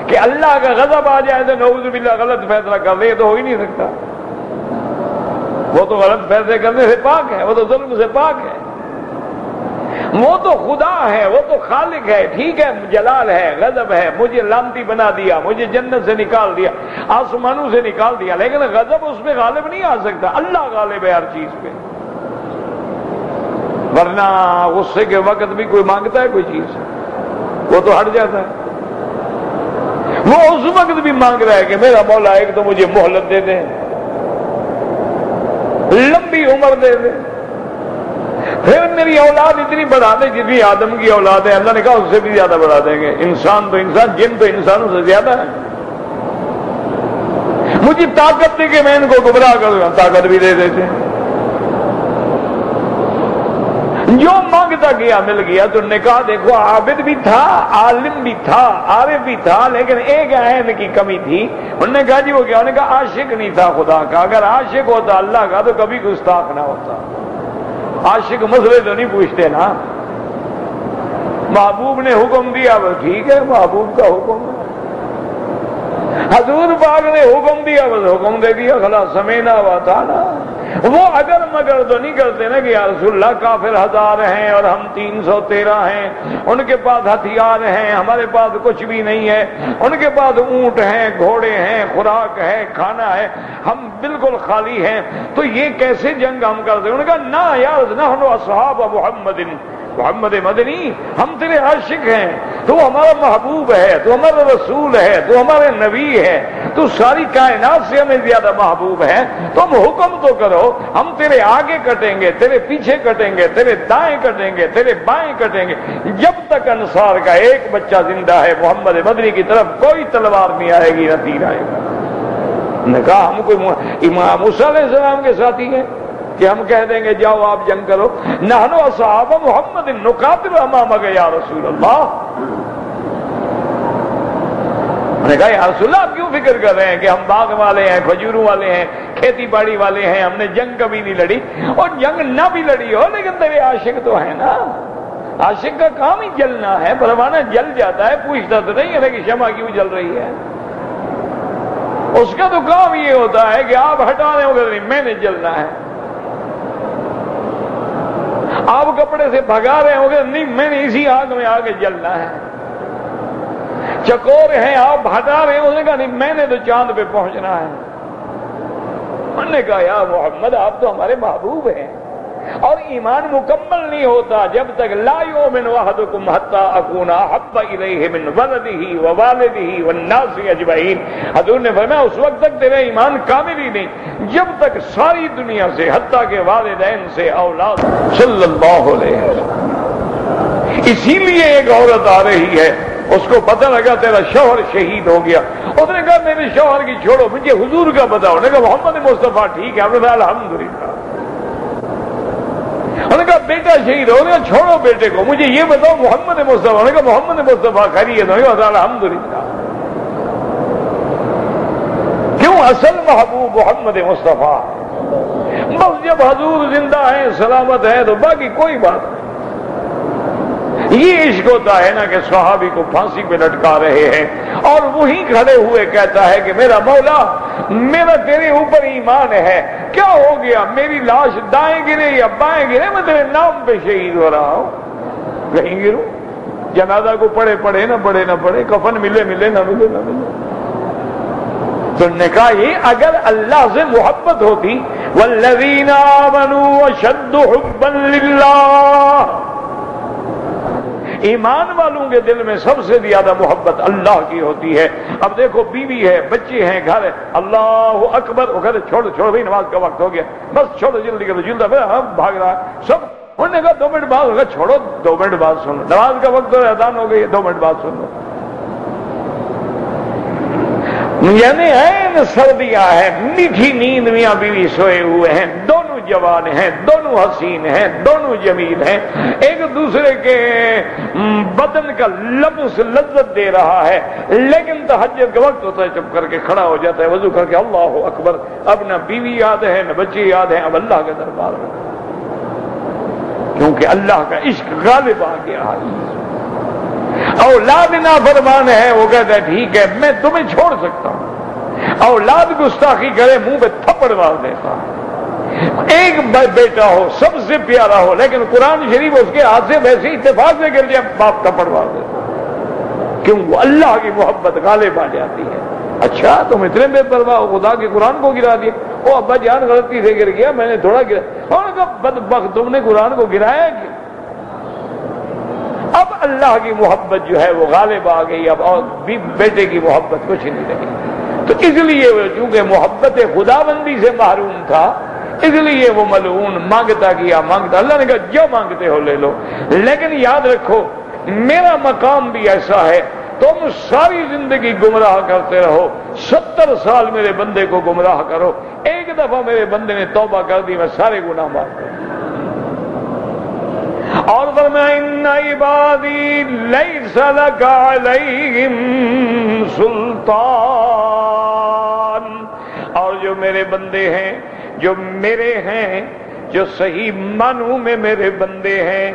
کہ اللہ کا غضب آ جائے تو نعوذ باللہ غلط فیصلہ کر دے تو ہو ہی نہیں سکتا، وہ تو غلط فیصلے کرنے سے پاک ہے، وہ تو ظلم سے پاک ہے، وہ تو خدا ہے، وہ تو خالق ہے۔ ٹھیک ہے جلال ہے، غضب ہے، مجھے لعنتی بنا دیا، مجھے جنت سے نکال دیا، آسمانوں سے نکال دیا، لیکن غضب اس پہ غالب نہیں آ سکتا، اللہ غالب ہے ہر چیز پہ۔ ورنہ غصے کے وقت بھی کوئی مانگتا ہے کوئی چیز، وہ تو ہٹ جاتا ہے، وہ اس وقت بھی مانگ رہا ہے کہ میرا مولا ایک تو مجھے مہلت دے دے، لمبی عمر دے دے، پھر میری اولاد اتنی بڑھا دے جتنی آدم کی اولاد ہے۔ اللہ نے کہا اس سے بھی زیادہ بڑھا دیں گے، انسان تو انسان، جن تو انسانوں سے زیادہ ہے۔ مجھے طاقت دے کہ میں ان کو گمراہ کروں، طاقت بھی دے دیتے ہیں۔ جو مانگتا گیا مل گیا۔ تو نے کہا دیکھو عابد بھی تھا، عالم بھی تھا، عارف بھی تھا، لیکن ایک عین کی کمی تھی۔ انہوں نے کہا جی وہ کیا؟ انہوں نے کہا عاشق نہیں تھا خدا کا، اگر عاشق ہوتا اللہ کا تو کبھی گستاخ نہ ہوتا۔ عاشق مسئلے تو نہیں پوچھتے نا، محبوب نے حکم دیا بس ٹھیک ہے، محبوب کا حکم ہے، حضور پاک نے حکم دیا بس حکم دے دیا، خلاص سمینا ہوا تھا نا۔ وہ اگر مگر تو نہیں کرتے نا کہ یا رسول اللہ کافر 1000 ہیں اور ہم 313 ہیں، ان کے پاس ہتھیار ہیں، ہمارے پاس کچھ بھی نہیں ہے، ان کے پاس اونٹ ہیں، گھوڑے ہیں، خوراک ہے، کھانا ہے، ہم بالکل خالی ہیں، تو یہ کیسے جنگ ہم کرتے ہیں؟ انہوں نے کہا نہ یار، نحن اصحاب محمد، محمد مدنی، ہم تیرے عاشق ہیں، تو ہمارا محبوب ہے، تو ہمارا رسول ہے، تو ہمارے نبی ہے، تو ساری کائنات سے ہمیں زیادہ محبوب ہے، تو ہم حکم تو کرو، ہم تیرے آگے کٹیں گے، تیرے پیچھے کٹیں گے، تیرے دائیں کٹیں گے، تیرے بائیں کٹیں گے، جب تک انصار کا ایک بچہ زندہ ہے محمد مدنی کی طرف کوئی تلوار نہیں آئے گی، نہ تیر آئے گا۔ نے کہا ہم کوئی امام موسیٰ علیہ السلام کے ساتھی ہیں کہ ہم کہہ دیں گے جاؤ آپ جنگ کرو؟ نحن اصحاب محمد نقاتل امامک یا رسول اللہ۔ انہوں نے کہا یا رسول اللہ آپ کیوں فکر کر رہے ہیں کہ ہم باغ والے ہیں، کھجوروں والے ہیں، کھیتی باڑی والے ہیں، ہم نے جنگ کبھی نہیں لڑی، اور جنگ نہ بھی لڑی ہو لیکن تیرے عاشق تو ہیں نا، عاشق کا کام ہی جلنا ہے، پروانہ جل جاتا ہے، پوچھتا تو نہیں ہے کہ شمع کیوں جل رہی ہے، اس کا تو کام یہ ہوتا ہے کہ آپ ہٹا رہے ہو کہ نہیں میں نے جلنا ہے، آپ کپڑے سے بھگا رہے ہو کہ نہیں میں نے اسی آگ میں آگے جلنا ہے، چکور ہیں آپ ہٹا رہے ہیں، اس نے کہا نہیں میں نے تو چاند پہ پہنچنا ہے۔ انہوں نے کہا یا محمد آپ تو ہمارے محبوب ہیں، اور ایمان مکمل نہیں ہوتا جب تک لا یؤمن احدکم حتی اکون احب الیہ من ولدہ ووالدہ والناس اجمعین۔ حضور نے فرمایا اس وقت تک تیرا ایمان کامل ہی نہیں جب تک ساری دنیا سے حتیٰ کہ والدین سے اولاد صلی اللہ علیہ وسلم۔ اسی لیے ایک عورت آ رہی ہے، اس کو پتہ لگا تیرا شوہر شہید ہو گیا، اس نے کہا میرے شوہر کی چھوڑو مجھے حضور کا بتاؤ، نے کہا محمد مصطفیٰ ٹھیک ہے، ہم نے کہا الحمدللہ۔ انہوں نے کہا بیٹا شہید ہو گیا، چھوڑو بیٹے کو، مجھے یہ بتاؤ محمد مصطفیٰ، انہوں نے کہا محمد مصطفیٰ خیریت ہے، الحمدللہ۔ کیوں؟ اصل محبوب محمد مصطفیٰ، بس جب حضور زندہ ہیں سلامت ہیں تو باقی کوئی بات نہیں۔ یہ عشق ہوتا ہے نا کہ صحابی کو پھانسی پہ لٹکا رہے ہیں اور وہی کھڑے ہوئے کہتا ہے کہ میرا مولا میرا تیرے اوپر ایمان ہے، کیا ہو گیا میری لاش دائیں گرے یا بائیں گرے میں تیرے نام پہ شہید ہو رہا ہوں، کہیں گروں، جنازہ کو پڑھے پڑھے نہ پڑھے نہ پڑھے، کفن ملے ملے نہ ملے نہ ملے۔ تو نے کہا یہ اگر اللہ سے محبت ہوتی، والذین آمنوا اشد حبا للہ، ایمان والوں کے دل میں سب سے زیادہ محبت اللہ کی ہوتی ہے۔ اب دیکھو بیوی ہے، بچے ہیں، گھر ہے، اللہ اکبر، وہ کہتے چھوڑ بھائی نماز کا وقت ہو گیا، بس چھوڑو جلدی کرو، جلدی بھاگ رہا ہے سب۔ انہوں نے کہا 2 منٹ بعد ہوگا، چھوڑو 2 منٹ بعد سنو، نماز کا وقت ہو اذان ہو گئی، 2 منٹ بعد سنو۔ یعنی این سردیاں ہیں، میٹھی نیند میاں بیوی سوئے ہوئے ہیں، دونوں جوان ہیں، دونوں حسین ہیں، دونوں جمیل ہیں، ایک دوسرے کے بدن کا لمس لذت دے رہا ہے، لیکن تہجد کا وقت ہوتا ہے چپ کر کے کھڑا ہو جاتا ہے، وضو کر کے اللہ اکبر، اب نہ بیوی یاد ہے نہ بچے یاد ہیں، اب اللہ کے دربار میں، کیونکہ اللہ کا عشق غالب آ گیا ہے۔ اولاد نافرمان ہے، وہ کہتا ہے ٹھیک ہے میں تمہیں چھوڑ سکتا ہوں، اولاد گستاخی کرے منہ پہ تھپڑ مار دیتا، ایک بیٹا ہو سب سے پیارا ہو لیکن قرآن شریف اس کے ہاتھ سے ویسے اتفاق سے گر جائے باپ تھپڑ مار دیتا، کیوں؟ وہ اللہ کی محبت غالب آ جاتی ہے۔ اچھا تم اتنے بے پرواہ ہو، خدا کے قرآن کو گرا دیا، وہ ابا جان غلطی سے گر گیا، میں نے تھوڑا گرا، اور کہا بدبخت تم نے قرآن کو گرایا کیوں؟ اب اللہ کی محبت جو ہے وہ غالب آ گئی، اب اور بیٹے کی محبت کچھ نہیں رہی۔ تو اس لیے وہ چونکہ محبت خداوندی سے محروم تھا، اس لیے وہ ملعون مانگتا کیا مانگتا، اللہ نے کہا جو مانگتے ہو لے لو، لیکن یاد رکھو میرا مقام بھی ایسا ہے، تم ساری زندگی گمراہ کرتے رہو، 70 سال میرے بندے کو گمراہ کرو، ایک دفعہ میرے بندے نے توبہ کر دی میں سارے گناہ معاف کر دوں۔ اور فرمایا ان عبادی لیس لک علیہم سلطان، اور جو میرے بندے ہیں، جو میرے ہیں، جو صحیح معنوں میں میرے بندے ہیں،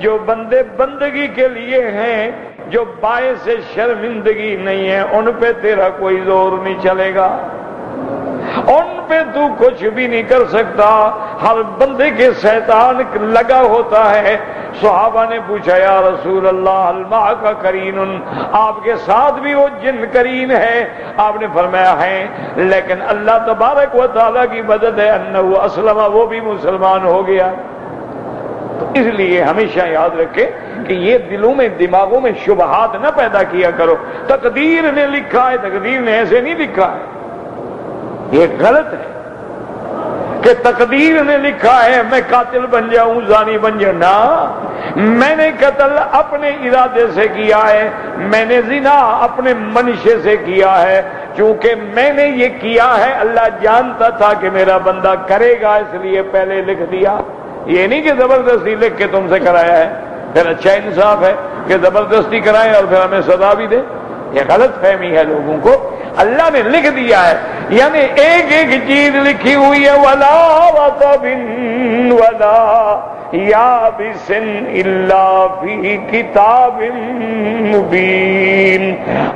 جو بندے بندگی کے لیے ہیں، جو باعث شرمندگی نہیں ہے، ان پہ تیرا کوئی زور نہیں چلے گا، ان پہ تو کچھ بھی نہیں کر سکتا، ہر بندے کے شیطان لگا ہوتا ہے۔ صحابہ نے پوچھا یا رسول اللہ هل معك قرین، آپ کے ساتھ بھی وہ جن قرین ہے؟ آپ نے فرمایا ہے، لیکن اللہ تبارک و تعالیٰ کی مدد ہے، انہ اسلم، وہ بھی مسلمان ہو گیا۔ تو اس لیے ہمیشہ یاد رکھے کہ یہ دلوں میں دماغوں میں شبہات نہ پیدا کیا کرو، تقدیر نے لکھا ہے، تقدیر نے ایسے نہیں لکھا ہے، یہ غلط ہے کہ تقدیر نے لکھا ہے میں قاتل بن جاؤں، زانی بن جاؤں، نہ، میں نے قتل اپنے ارادے سے کیا ہے، میں نے زنا اپنے منشے سے کیا ہے، چونکہ میں نے یہ کیا ہے اللہ جانتا تھا کہ میرا بندہ کرے گا، اس لیے پہلے لکھ دیا، یہ نہیں کہ زبردستی لکھ کے تم سے کرایا ہے، پھر اچھا انصاف ہے کہ زبردستی کرائیں اور پھر ہمیں سزا بھی دے، یہ غلط فہمی ہے لوگوں کو، اللہ نے لکھ دیا ہے، یعنی ایک ایک چیز لکھی ہوئی ہے، ولا وطب ولا یابس الا فی کتاب مبین.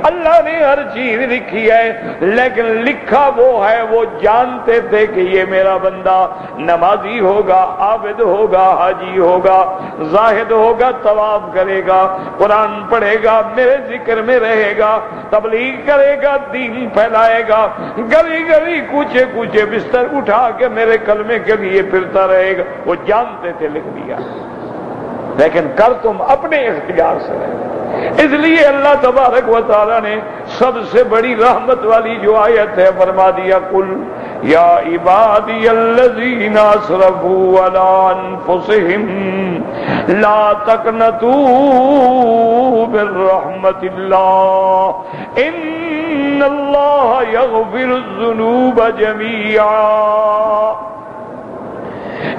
اللہ نے ہر چیز لکھی ہے لیکن لکھا وہ ہے، وہ جانتے تھے کہ یہ میرا بندہ نمازی ہوگا، عابد ہوگا، حاجی ہوگا، زاہد ہوگا، طواف کرے گا، قرآن پڑھے گا، میرے ذکر میں رہے گا، تبلیغ کرے گا، دین پھیلائے گا، گلی گلی کوچے کوچے بستر اٹھا کے میرے کلمے کے لیے پھرتا رہے گا. وہ جانتے تھے، لکھ دیا، لیکن کر تم اپنے اختیار سے رہے. اس لیے اللہ تبارک و تعالی نے سب سے بڑی رحمت والی جو آیت ہے فرما دیا، قل یا عبادی الذین اسرفوا علی انفسہم لا تقنطوا من رحمت اللہ ان اللہ یغفر الذنوب جميعا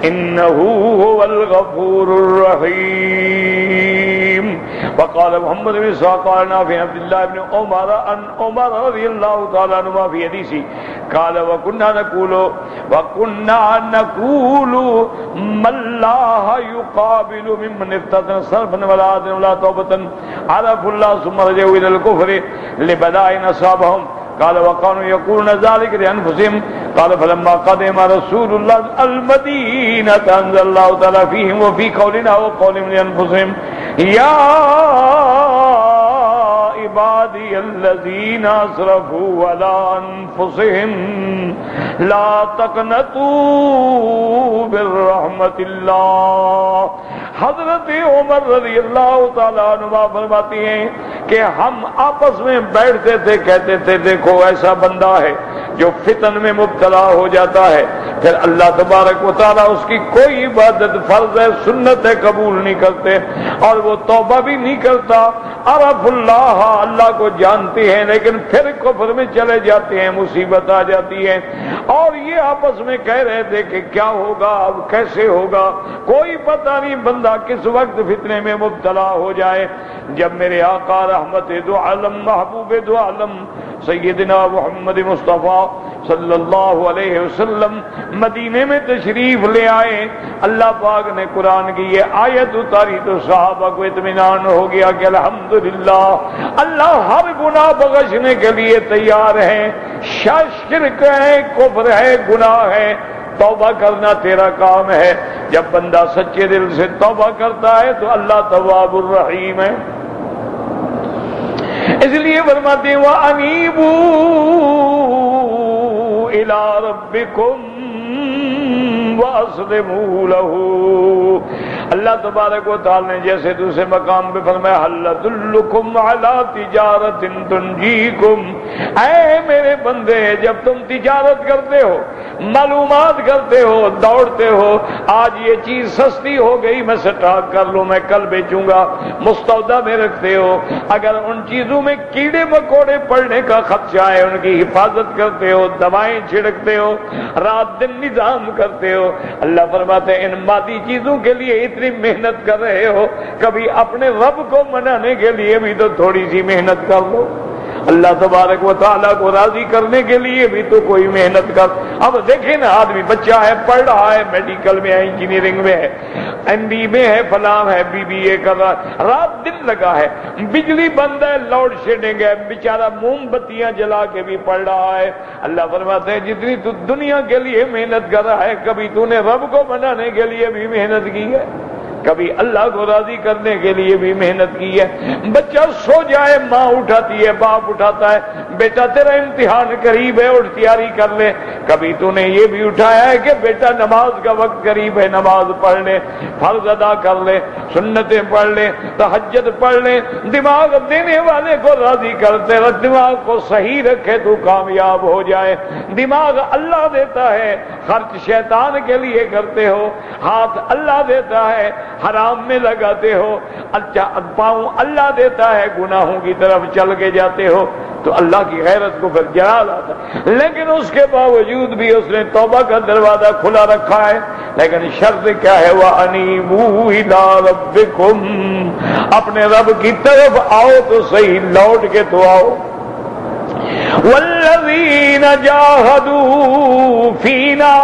انه هو الغفور الرحیم. وقال محمد بن اسحاق قال نافع عبد الله بن عمر عن عمر رضي الله تعالى عنهما في حديثه قال وكنا نقول من لا يقابل ممن افتتن صرفا ولا عدلا ولا توبة عرف الله ثم رجعوا الى الكفر لبلاء اصابهم. قال وكانوا يقولون ذلك لانفسهم. قال فلما قدم رسول الله المدينة انزل الله تعالى فيهم وفي قولنا وقولهم لانفسهم يا عبادي الذين اسرفوا على انفسهم لا تقنطوا من رحمت اللہ. حضرت عمر رضی اللہ تعالیٰ عنہ فرماتی ہیں کہ ہم آپس میں بیٹھتے تھے، کہتے تھے دیکھو ایسا بندہ ہے جو فتن میں مبتلا ہو جاتا ہے، پھر اللہ تبارک و تعالیٰ اس کی کوئی عبادت فرض ہے سنت ہے قبول نہیں کرتے، اور وہ توبہ بھی نہیں کرتا، عرف اللہ اللہ کو جانتے ہیں لیکن پھر کفر میں چلے جاتے ہیں، مصیبت آ جاتی ہے. اور یہ آپس میں کہہ رہے تھے کہ کیا ہوگا، اب کیسے ہوگا، کوئی پتہ نہیں بندہ کس وقت فتنے میں مبتلا ہو جائے. جب میرے آقا رحمت دو عالم محبوب دو عالم سیدنا محمد مصطفیٰ صلی اللہ علیہ وسلم مدینے میں تشریف لے آئے، اللہ پاک نے قرآن کی یہ آیت اتاری تو صحابہ کو اطمینان ہو گیا کہ الحمدللہ اللہ ہر گناہ بخشنے کے لیے تیار ہے. شرک ہے، کفر ہے، گناہ ہے، توبہ کرنا تیرا کام ہے. جب بندہ سچے دل سے توبہ کرتا ہے تو اللہ تواب الرحیم ہے. اس لیے فرماتے ہیں وَأَنِيبُوا إِلَىٰ رَبِّكُمْ وَأَسْلِمُوا لَهُ. اللہ تبارک و تعالی نے جیسے دوسرے مقام پہ فرمایا هَلْ أَدُلُّكُمْ عَلَىٰ تِجَارَةٍ تُنْجِيكُمْ. اے میرے بندے جب تم تجارت کرتے ہو، معلومات کرتے ہو، دوڑتے ہو، آج یہ چیز سستی ہو گئی میں سٹاک کر لوں، میں کل بیچوں گا، مستودع میں رکھتے ہو، اگر ان چیزوں میں کیڑے مکوڑے پڑنے کا خدشہ ہے ان کی حفاظت کرتے ہو، دوائیں چھڑکتے ہو، رات دن نظام کرتے ہو. اللہ فرماتے ہیں ان مادی چیزوں کے لیے اتنی محنت کر رہے ہو، کبھی اپنے رب کو منانے کے لیے بھی تو تھوڑی سی محنت کر لو. اللہ تبارک و تعالیٰ کو راضی کرنے کے لیے بھی تو کوئی محنت کر. اب دیکھیں نا، آدمی بچہ ہے، پڑھ رہا ہے، میڈیکل میں ہے، انجینئرنگ میں ہے، MBA میں ہے، فلاں ہے، BBA کر رہا ہے، رات دن لگا ہے، بجلی بند ہے، لوڈ شیڈنگ ہے، بیچارہ موم بتیاں جلا کے بھی پڑھ رہا ہے. اللہ فرماتے ہیں جتنی تو دنیا کے لیے محنت کر رہا ہے، کبھی تو نے رب کو منانے کے لیے بھی محنت کی ہے، کبھی اللہ کو راضی کرنے کے لیے بھی محنت کی ہے. بچہ سو جائے ماں اٹھاتی ہے، باپ اٹھاتا ہے، بیٹا تیرا امتحان قریب ہے اٹھ تیاری کر لے. کبھی تو نے یہ بھی اٹھایا ہے کہ بیٹا نماز کا وقت قریب ہے، نماز پڑھ لے، فرض ادا کر لے، سنتیں پڑھ لے، تہجد پڑھ لے. دماغ دینے والے کو راضی کرتے رہ، دماغ کو صحیح رکھے تو کامیاب ہو جائے. دماغ اللہ دیتا ہے، خرچ شیطان کے لیے کرتے ہو. ہاتھ اللہ دیتا ہے، حرام میں لگاتے ہو. اچھا پاؤں اللہ دیتا ہے، گناہوں کی طرف چل کے جاتے ہو تو اللہ کی غیرت کو پھر جلال آتا ہے. لیکن اس کے باوجود بھی اس نے توبہ کا دروازہ کھلا رکھا ہے. لیکن شرط کیا ہے؟ وَأَنِيبُوا إِلَىٰ رَبِّكُمْ. اپنے رب کی طرف آؤ تو صحیح، لوٹ کے تو آؤ. وَالَّذِينَ جَاهَدُوا فِينَا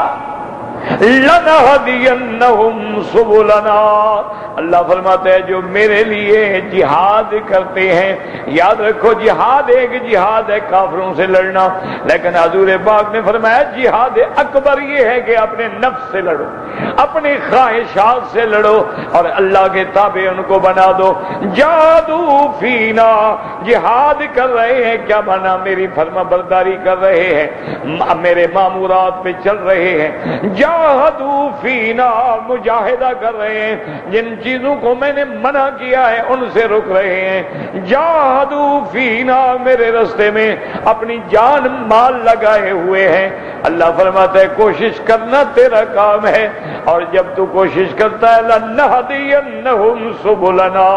لَنَهْدِيَنَّهُمْ سُبُلَنَا، اللہ فرماتے ہیں جو میرے لیے جہاد کرتے ہیں، یاد رکھو جہاد ایک جہاد ہے کافروں سے لڑنا، لیکن حضور پاک نے فرمایا جہاد اکبر یہ ہے کہ اپنے نفس سے لڑو، اپنی خواہشات سے لڑو اور اللہ کے تابع ان کو بنا دو۔ جادو فینا، جہاد کر رہے ہیں، کیا بنا؟ میری فرما برداری کر رہے ہیں، میرے مامورات پہ چل رہے ہیں۔ جاہدو فینا، مجاہدہ کر رہے ہیں، جن چیزوں کو میں نے منع کیا ہے ان سے رک رہے ہیں۔ جاہدو فینا، میرے راستے میں اپنی جان مال لگائے ہوئے ہیں۔ اللہ فرماتا ہے کوشش کرنا تیرا کام ہے، اور جب تو کوشش کرتا ہے لَنَهْدِيَنَّهُمْ سُبُلَنَا،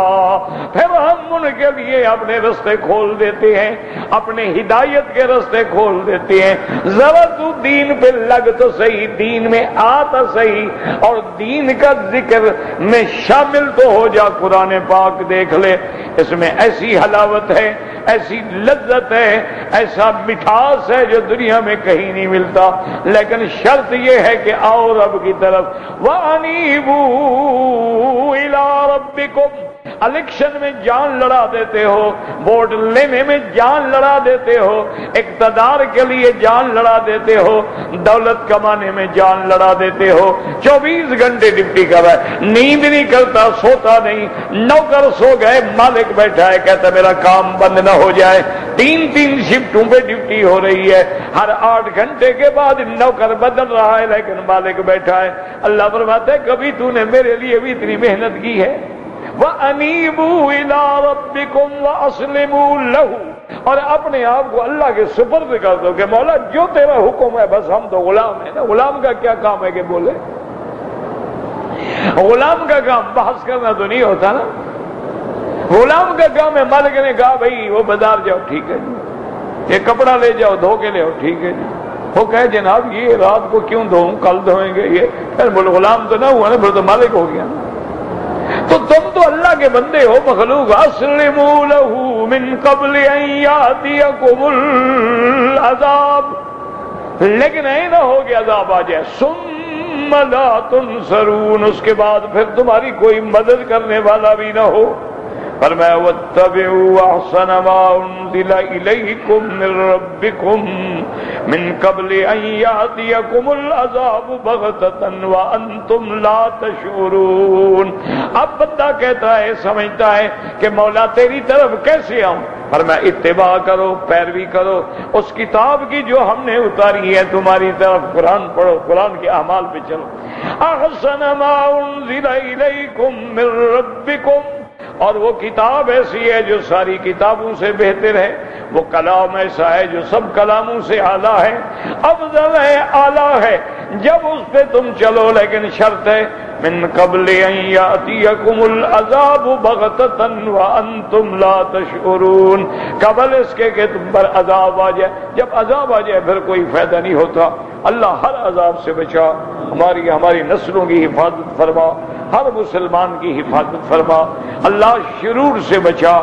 پھر ہم ان کے لیے اپنے راستے کھول دیتے ہیں، اپنے ہدایت کے راستے کھول دیتے ہیں۔ ذرا تو دین پہ لگ تو صحیح، دین میں آتا صحیح، اور دین کا ذکر میں شامل تو ہو جا۔ قرآن پاک دیکھ لے، اس میں ایسی حلاوت ہے، ایسی لذت ہے، ایسا مٹھاس ہے جو دنیا میں کہیں نہیں ملتا، لیکن شرط یہ ہے کہ آؤ رب کی طرف۔ وَأَنِيبُوا إِلَىٰ رَبِّكُمْ، الیکشن میں جان لڑا دیتے ہو، ووٹ لینے میں جان لڑا دیتے ہو، اقتدار کے لیے جان لڑا دیتے ہو، دولت کمانے میں جان لڑا دیتے ہو، 24 گھنٹے ڈیوٹی کر رہا ہے، نیند نہیں کرتا، سوتا نہیں، نوکر سو گئے، مالک بیٹھا ہے کہتا میرا کام بند نہ ہو جائے، 3 شفٹوں پہ ڈیوٹی ہو رہی ہے، ہر 8 گھنٹے کے بعد نوکر بدل رہا ہے لیکن مالک بیٹھا ہے۔ اللہ فرماتا ہے کبھی تو نے میرے لیے بھی اتنی محنت کی ہے؟ وَأَنِيبُوا إِلَىٰ رَبِّكُمْ وَأَسْلِمُوا لَهُ، اور اپنے آپ کو اللہ کے سپرد کر دو کہ مولا جو تیرا حکم ہے، بس ہم تو غلام ہیں نا۔ غلام کا کیا کام ہے کہ بولے؟ غلام کا کام بحث کرنا تو نہیں ہوتا نا، غلام کا کام ہے مالک نے کہا بھائی وہ بازار جاؤ، ٹھیک ہے جی، یہ کپڑا لے جاؤ دھو کے لے آؤ، ٹھیک ہے جی، وہ کہے جناب یہ رات کو کیوں دھوؤں، کل دھوئیں گے، یہ پھر بولو غلام تو نہ ہوا نا، پھر تو مالک ہو گیا نا۔ تو تم تو اللہ کے بندے ہو، مخلوق۔ اسلموا له من قبل ان یاتیکم العذاب، لیکن اے نہ ہو کہ عذاب آ جائے، ثم لا تنصرون، اس کے بعد پھر تمہاری کوئی مدد کرنے والا بھی نہ ہو۔ فرمایا واتبعوا احسن ما انزل الیکم من ربکم من قبل ان یاتیکم العذاب بغتۃ وانتم لا تشعرون۔ اب بندہ کہتا ہے، سمجھتا ہے کہ مولا تیری طرف کیسے آؤں؟ فرمایا اتباع کرو، پیروی کرو اس کتاب کی جو ہم نے اتاری ہے تمہاری طرف، قرآن پڑھو، قرآن کے اعمال پہ چلو۔ احسن ما انزل الیکم من ربکم، اور وہ کتاب ایسی ہے جو ساری کتابوں سے بہتر ہے، وہ کلام ایسا ہے جو سب کلاموں سے اعلیٰ ہے، افضل ہے، اعلیٰ ہے، جب اس پہ تم چلو، لیکن شرط ہے من قبل ان یاتیکم العذاب بغتۃ وانتم لا تشعرون، قبل اس کے کہ تم پر عذاب آ جائے۔ جب عذاب آ جائے پھر کوئی فائدہ نہیں ہوتا۔ اللہ ہر عذاب سے بچا، ہماری نسلوں کی حفاظت فرما، ہر مسلمان کی حفاظت فرما، اللہ شرور سے بچا،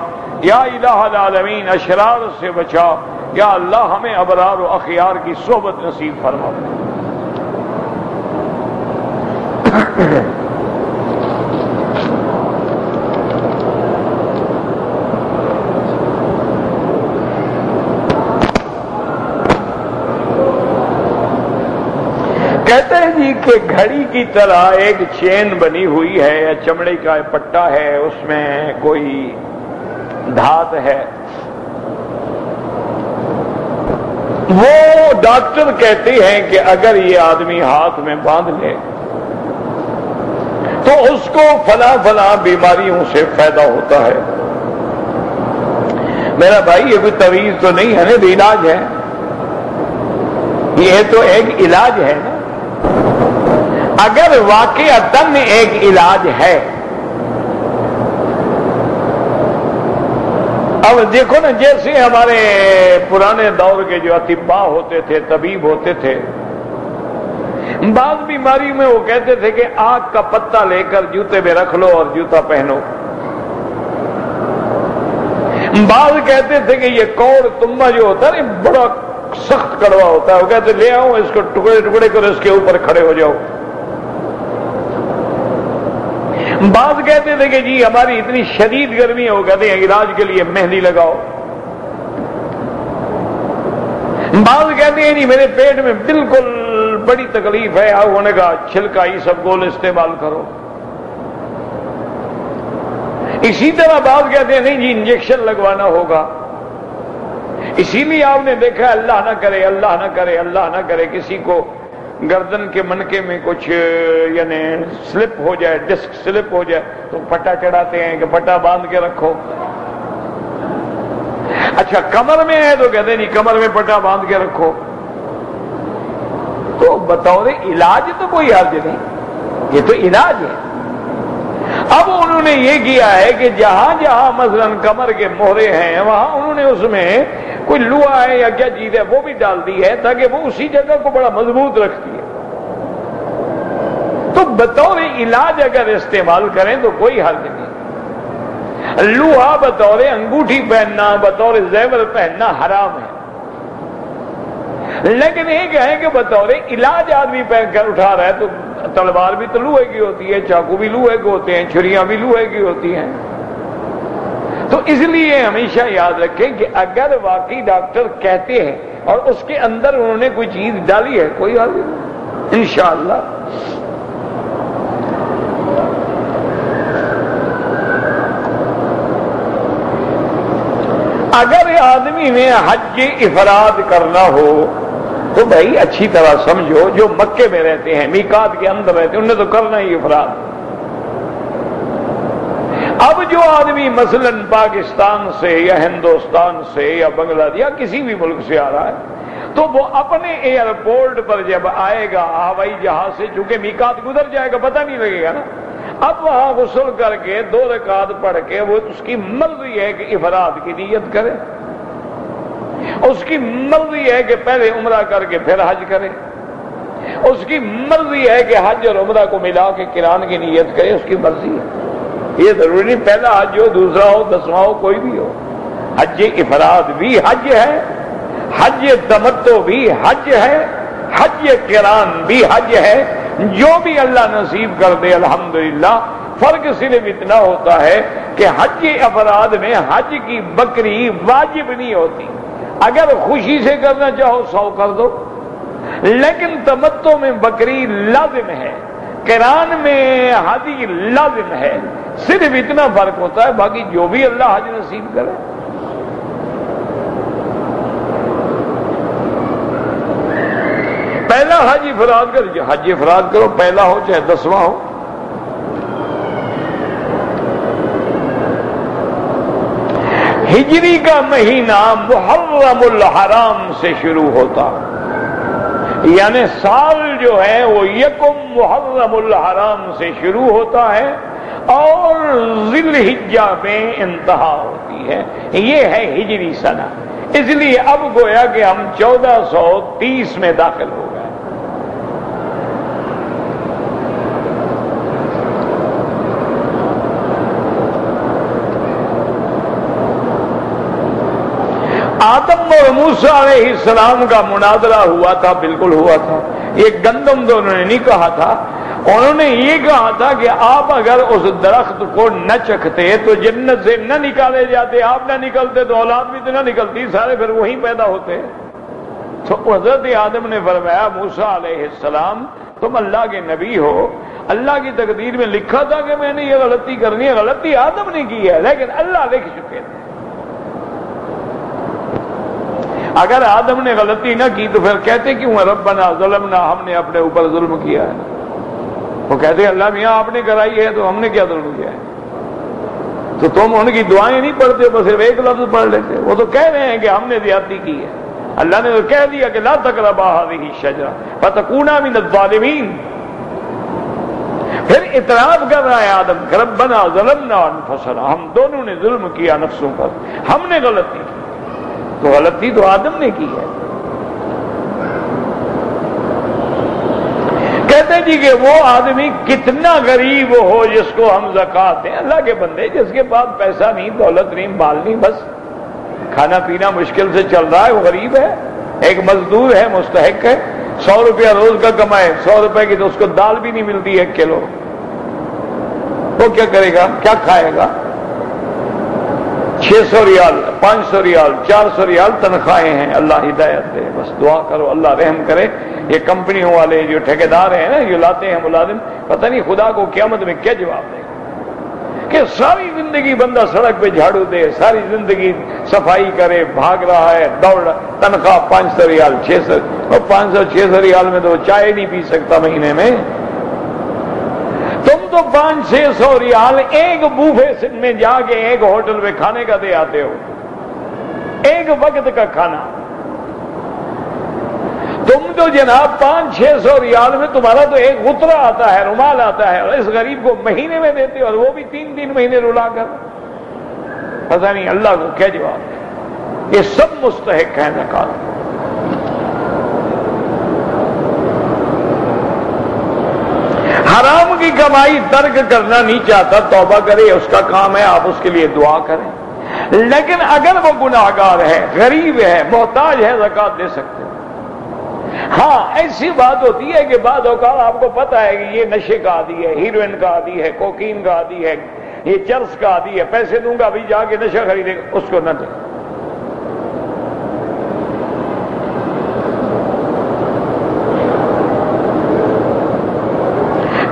یا الہ العالمین اشرار سے بچا، یا اللہ ہمیں ابرار و اخیار کی صحبت نصیب فرما۔ کہتے ہیں جی کہ گھڑی کی طرح ایک چین بنی ہوئی ہے، یا چمڑے کا پٹا ہے، اس میں کوئی دھات ہے، وہ ڈاکٹر کہتے ہیں کہ اگر یہ آدمی ہاتھ میں باندھ لے تو اس کو فلاں فلاں بیماریوں سے فائدہ ہوتا ہے۔ میرا بھائی یہ کوئی تعویذ تو نہیں ہے نا، علاج ہے، یہ تو ایک علاج ہے نا۔ اگر واقعتاً ایک علاج ہے، اب دیکھو نا جیسے ہمارے پرانے دور کے جو اطباء ہوتے تھے، طبیب ہوتے تھے، بعض بیماری میں وہ کہتے تھے کہ آگ کا پتا لے کر جوتے میں رکھ لو اور جوتا پہنو، بعض کہتے تھے کہ یہ کوڑ تمبا جو ہوتا ہے بڑا سخت کڑوا ہوتا ہے، وہ کہتے لے آؤ اس کو ٹکڑے ٹکڑے کر اس کے اوپر کھڑے ہو جاؤ، بعض کہتے تھے کہ جی ہماری اتنی شدید گرمی ہو، کہتے ہیں علاج کے لیے مہندی لگاؤ. بعض کہتے ہیں جی میرے پیٹ میں بالکل بڑی تکلیف ہے، ہونے کا چھلکا ہی سب گول استعمال کرو. اسی طرح بعض کہتے ہیں نہیں جی انجیکشن لگوانا ہوگا. اسی لیے آپ نے دیکھا اللہ نہ کرے اللہ نہ کرے اللہ نہ کرے کسی کو گردن کے منکے میں کچھ یعنی سلپ ہو جائے، ڈسک سلپ ہو جائے تو پٹا چڑھاتے ہیں کہ پٹا باندھ کے رکھو. اچھا کمر میں ہے تو کہتے ہیں نہیں کمر میں پٹا باندھ کے رکھو. تو بطور علاج تو کوئی حرج نہیں، یہ تو علاج ہے. اب انہوں نے یہ کیا ہے کہ جہاں جہاں مثلا کمر کے مہرے ہیں وہاں انہوں نے اس میں کوئی لوہا ہے یا کیا چیز ہے وہ بھی ڈال دی ہے تاکہ وہ اسی جگہ کو بڑا مضبوط رکھتی ہے. تو بطور علاج اگر استعمال کریں تو کوئی حرج نہیں. لوہا بطور انگوٹھی پہننا بطور زیور پہننا حرام ہے، لیکن ایک ہے کہ بطور علاج آدمی پہن کر اٹھا رہا ہے تو تلوار بھی تو لوہے کی ہوتی ہے، چاقو بھی لوہے کے ہوتے ہیں، چھریاں بھی لوہے کی ہوتی ہیں. تو اس لیے ہمیشہ یاد رکھیں کہ اگر واقعی ڈاکٹر کہتے ہیں اور اس کے اندر انہوں نے کوئی چیز ڈالی ہے کوئی حرج نہیں انشاءاللہ. اگر آدمی نے حج افراد کرنا ہو تو بھائی اچھی طرح سمجھو جو مکے میں رہتے ہیں میقات کے اندر رہتے ہیں انہیں تو کرنا ہی افراد. اب جو آدمی مثلا پاکستان سے یا ہندوستان سے یا بنگلہ دیش یا کسی بھی ملک سے آ رہا ہے تو وہ اپنے ایئرپورٹ پر جب آئے گا ہوائی جہاز سے چونکہ میقات گزر جائے گا پتہ نہیں لگے گا نا. اب وہاں غسل کر کے 2 رکعت پڑھ کے وہ اس کی مرضی ہے کہ افراد کی نیت کرے، اس کی مرضی ہے کہ پہلے عمرہ کر کے پھر حج کرے، اس کی مرضی ہے کہ حج اور عمرہ کو ملا کے قران کی نیت کرے، اس کی مرضی ہے. یہ ضروری نہیں پہلا حج ہو دوسرا ہو 10واں ہو کوئی بھی ہو. حج افراد بھی حج ہے، حج تمتع بھی حج ہے، حج قران بھی حج ہے. جو بھی اللہ نصیب کر دے الحمدللہ. فرق صرف اتنا ہوتا ہے کہ حج افراد میں حج کی بکری واجب نہیں ہوتی. اگر خوشی سے کرنا چاہو 100 کر دو، لیکن تمتع میں بکری لازم ہے، قران میں حج لازم ہے. صرف اتنا فرق ہوتا ہے، باقی جو بھی اللہ حج نصیب کرے. پہلا حج افراد کرو، حج افراد کرو، پہلا ہو چاہے 10واں ہو. ہجری کا مہینہ محرم الحرام سے شروع ہوتا، یعنی سال جو ہے وہ یکم محرم الحرام سے شروع ہوتا ہے اور ذی الحجہ میں انتہا ہوتی ہے. یہ ہے ہجری سنہ. اس لیے اب گویا کہ ہم 1430 میں داخل ہو گئے. آدم اور موسیٰ علیہ السلام کا مناظرہ ہوا تھا، بالکل ہوا تھا. یہ گندم تو انہوں نے نہیں کہا تھا، انہوں نے یہ کہا تھا کہ آپ اگر اس درخت کو نہ چکھتے تو جنت سے نہ نکالے جاتے، آپ نہ نکلتے تو اولاد بھی تو نہ نکلتی، سارے پھر وہیں پیدا ہوتے. تو حضرت آدم نے فرمایا موسیٰ علیہ السلام تم اللہ کے نبی ہو، اللہ کی تقدیر میں لکھا تھا کہ میں نے یہ غلطی کرنی ہے. غلطی آدم نے کی ہے لیکن اللہ لکھ چکے تھے. اگر آدم نے غلطی نہ کی تو پھر کہتے کیوں ربنا ظلمنا، ہم نے اپنے اوپر ظلم کیا ہے. وہ کہتے اللہ میاں آپ نے کرائی ہے تو ہم نے کیا ظلم کیا ہے. تو تم ان کی دعائیں نہیں پڑھتے، بس صرف ایک لفظ پڑھ لیتے. وہ تو کہہ رہے ہیں کہ ہم نے زیادتی کی ہے. اللہ نے تو کہہ دیا کہ لا تقربا هذه الشجرة فتكونا من الظالمین. پھر اعتراف کر رہا ہے آدم کہ ربنا ظلمنا انفسنا، ہم دونوں نے ظلم کیا نفسوں پر، ہم نے غلطی کی. تو غلطی تو آدم نے کی ہے. کہتے جی کہ وہ آدمی کتنا غریب ہو جس کو ہم زکات دیں. اللہ کے بندے جس کے پاس پیسہ نہیں، دولت نہیں، مال نہیں، بس کھانا پینا مشکل سے چل رہا ہے، وہ غریب ہے. ایک مزدور ہے مستحق ہے، 100 روپیہ روز کا کمائے، 100 روپے کی تو اس کو دال بھی نہیں ملتی 1 کلو. وہ کیا کرے گا؟ کیا کھائے گا؟ 600 ریال 500 ریال 400 ریال تنخواہیں ہیں. اللہ ہدایت دے. بس دعا کرو اللہ رحم کرے. یہ کمپنیوں والے جو ٹھیکیدار ہیں نا، جو لاتے ہیں ملازم، پتہ نہیں خدا کو قیامت میں کیا جواب دے گا کہ ساری زندگی بندہ سڑک پہ جھاڑو دے، ساری زندگی صفائی کرے، بھاگ رہا ہے، دوڑ رہا، تنخواہ 500 ریال 600. اور 500-600 ریال میں تو وہ چائے نہیں پی سکتا مہینے میں. تم تو 500-600 ریال ایک بوفے میں جا کے ایک ہوٹل میں کھانے کا دے آتے ہو، ایک وقت کا کھانا. تم تو جناب 500-600 ریال میں تمہارا تو ایک غترہ آتا ہے، رومال آتا ہے، اور اس غریب کو مہینے میں دیتے اور وہ بھی 3 مہینے رلا کر. پتہ نہیں اللہ کو کیا جواب ہے. یہ سب مستحق ہیں زکات. حرام کی کمائی ترک کرنا نہیں چاہتا، توبہ کرے، اس کا کام ہے، آپ اس کے لیے دعا کریں. لیکن اگر وہ گناہگار ہے، غریب ہے، محتاج ہے، زکات دے سکتے. ہاں ایسی بات ہوتی ہے کہ بعض اوقات آپ کو پتا ہے کہ یہ نشے کا عادی ہے، ہیروئن کا عادی ہے، کوکین کا عادی ہے، یہ چرس کا عادی ہے، پیسے دوں گا ابھی جا کے نشہ خریدے گا، اس کو نہ دیں.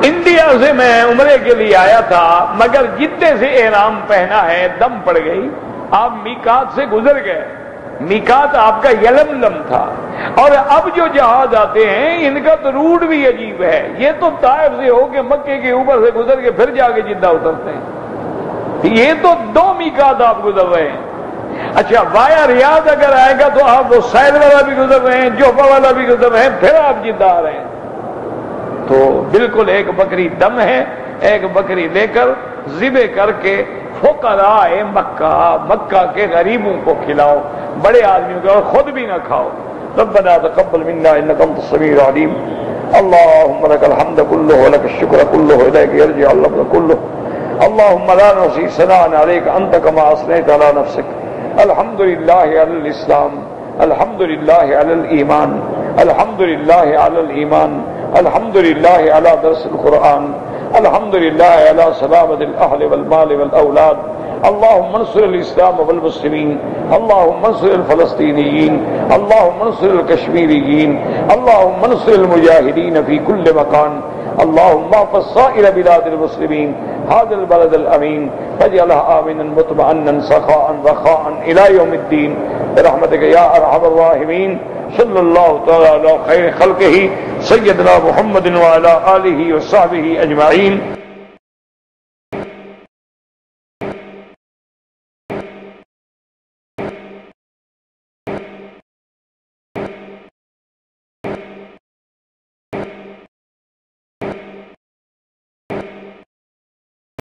انڈیا سے میں عمرے کے لیے آیا تھا، مگر جتنے سے احرام پہنا ہے دم پڑ گئی. آپ میقات سے گزر گئے. میقات آپ کا یلملم تھا، اور اب جو جہاز آتے ہیں ان کا تو روٹ بھی عجیب ہے. یہ تو طائف سے ہو کے مکے کے اوپر سے گزر کے پھر جا کے جدہ اترتے ہیں. یہ تو 2 میقات آپ گزر رہے ہیں. اچھا وایا ریاض اگر آئے گا تو آپ وہ سیل والا بھی گزر رہے ہیں، جوفا والا بھی گزر رہے ہیں، پھر آپ جدہ آ رہے ہیں. تو بالکل ایک بکری دم ہے، ایک بکری لے کر ذبح کر کے فقراء مکہ کے غریبوں کو کھلاؤ، بڑے آدمیوں کو، اور خود بھی نہ کھاؤ. ربنا تقبل منا انك انت السميع العليم. اللهم لك الحمد كله ولك الشكر كله اليك يرجع الامر كله. اللهم لا نحصي ثناء عليك انت كما اثنيت على نفسك. الحمد لله على الاسلام، الحمد لله على الايمان، الحمد لله على الايمان، الحمد لله على درس القرآن، الحمد لله على سلامة الأهل والمال والأولاد. اللهم انصر الإسلام والمسلمين، اللهم انصر الفلسطينيين، اللهم انصر الكشميريين، اللهم انصر المجاهدين في كل مكان. اللهم احفظ سائر بلاد المسلمين، هذا البلد الأمين فاجعله آمنا مطمئنا سخاء رخاء إلى يوم الدين برحمتك يا أرحم الراحمين. صلی اللہ تعالی علی خیر خلقہ سیدنا محمد وعلی آلہ وصحبہ اجمعین.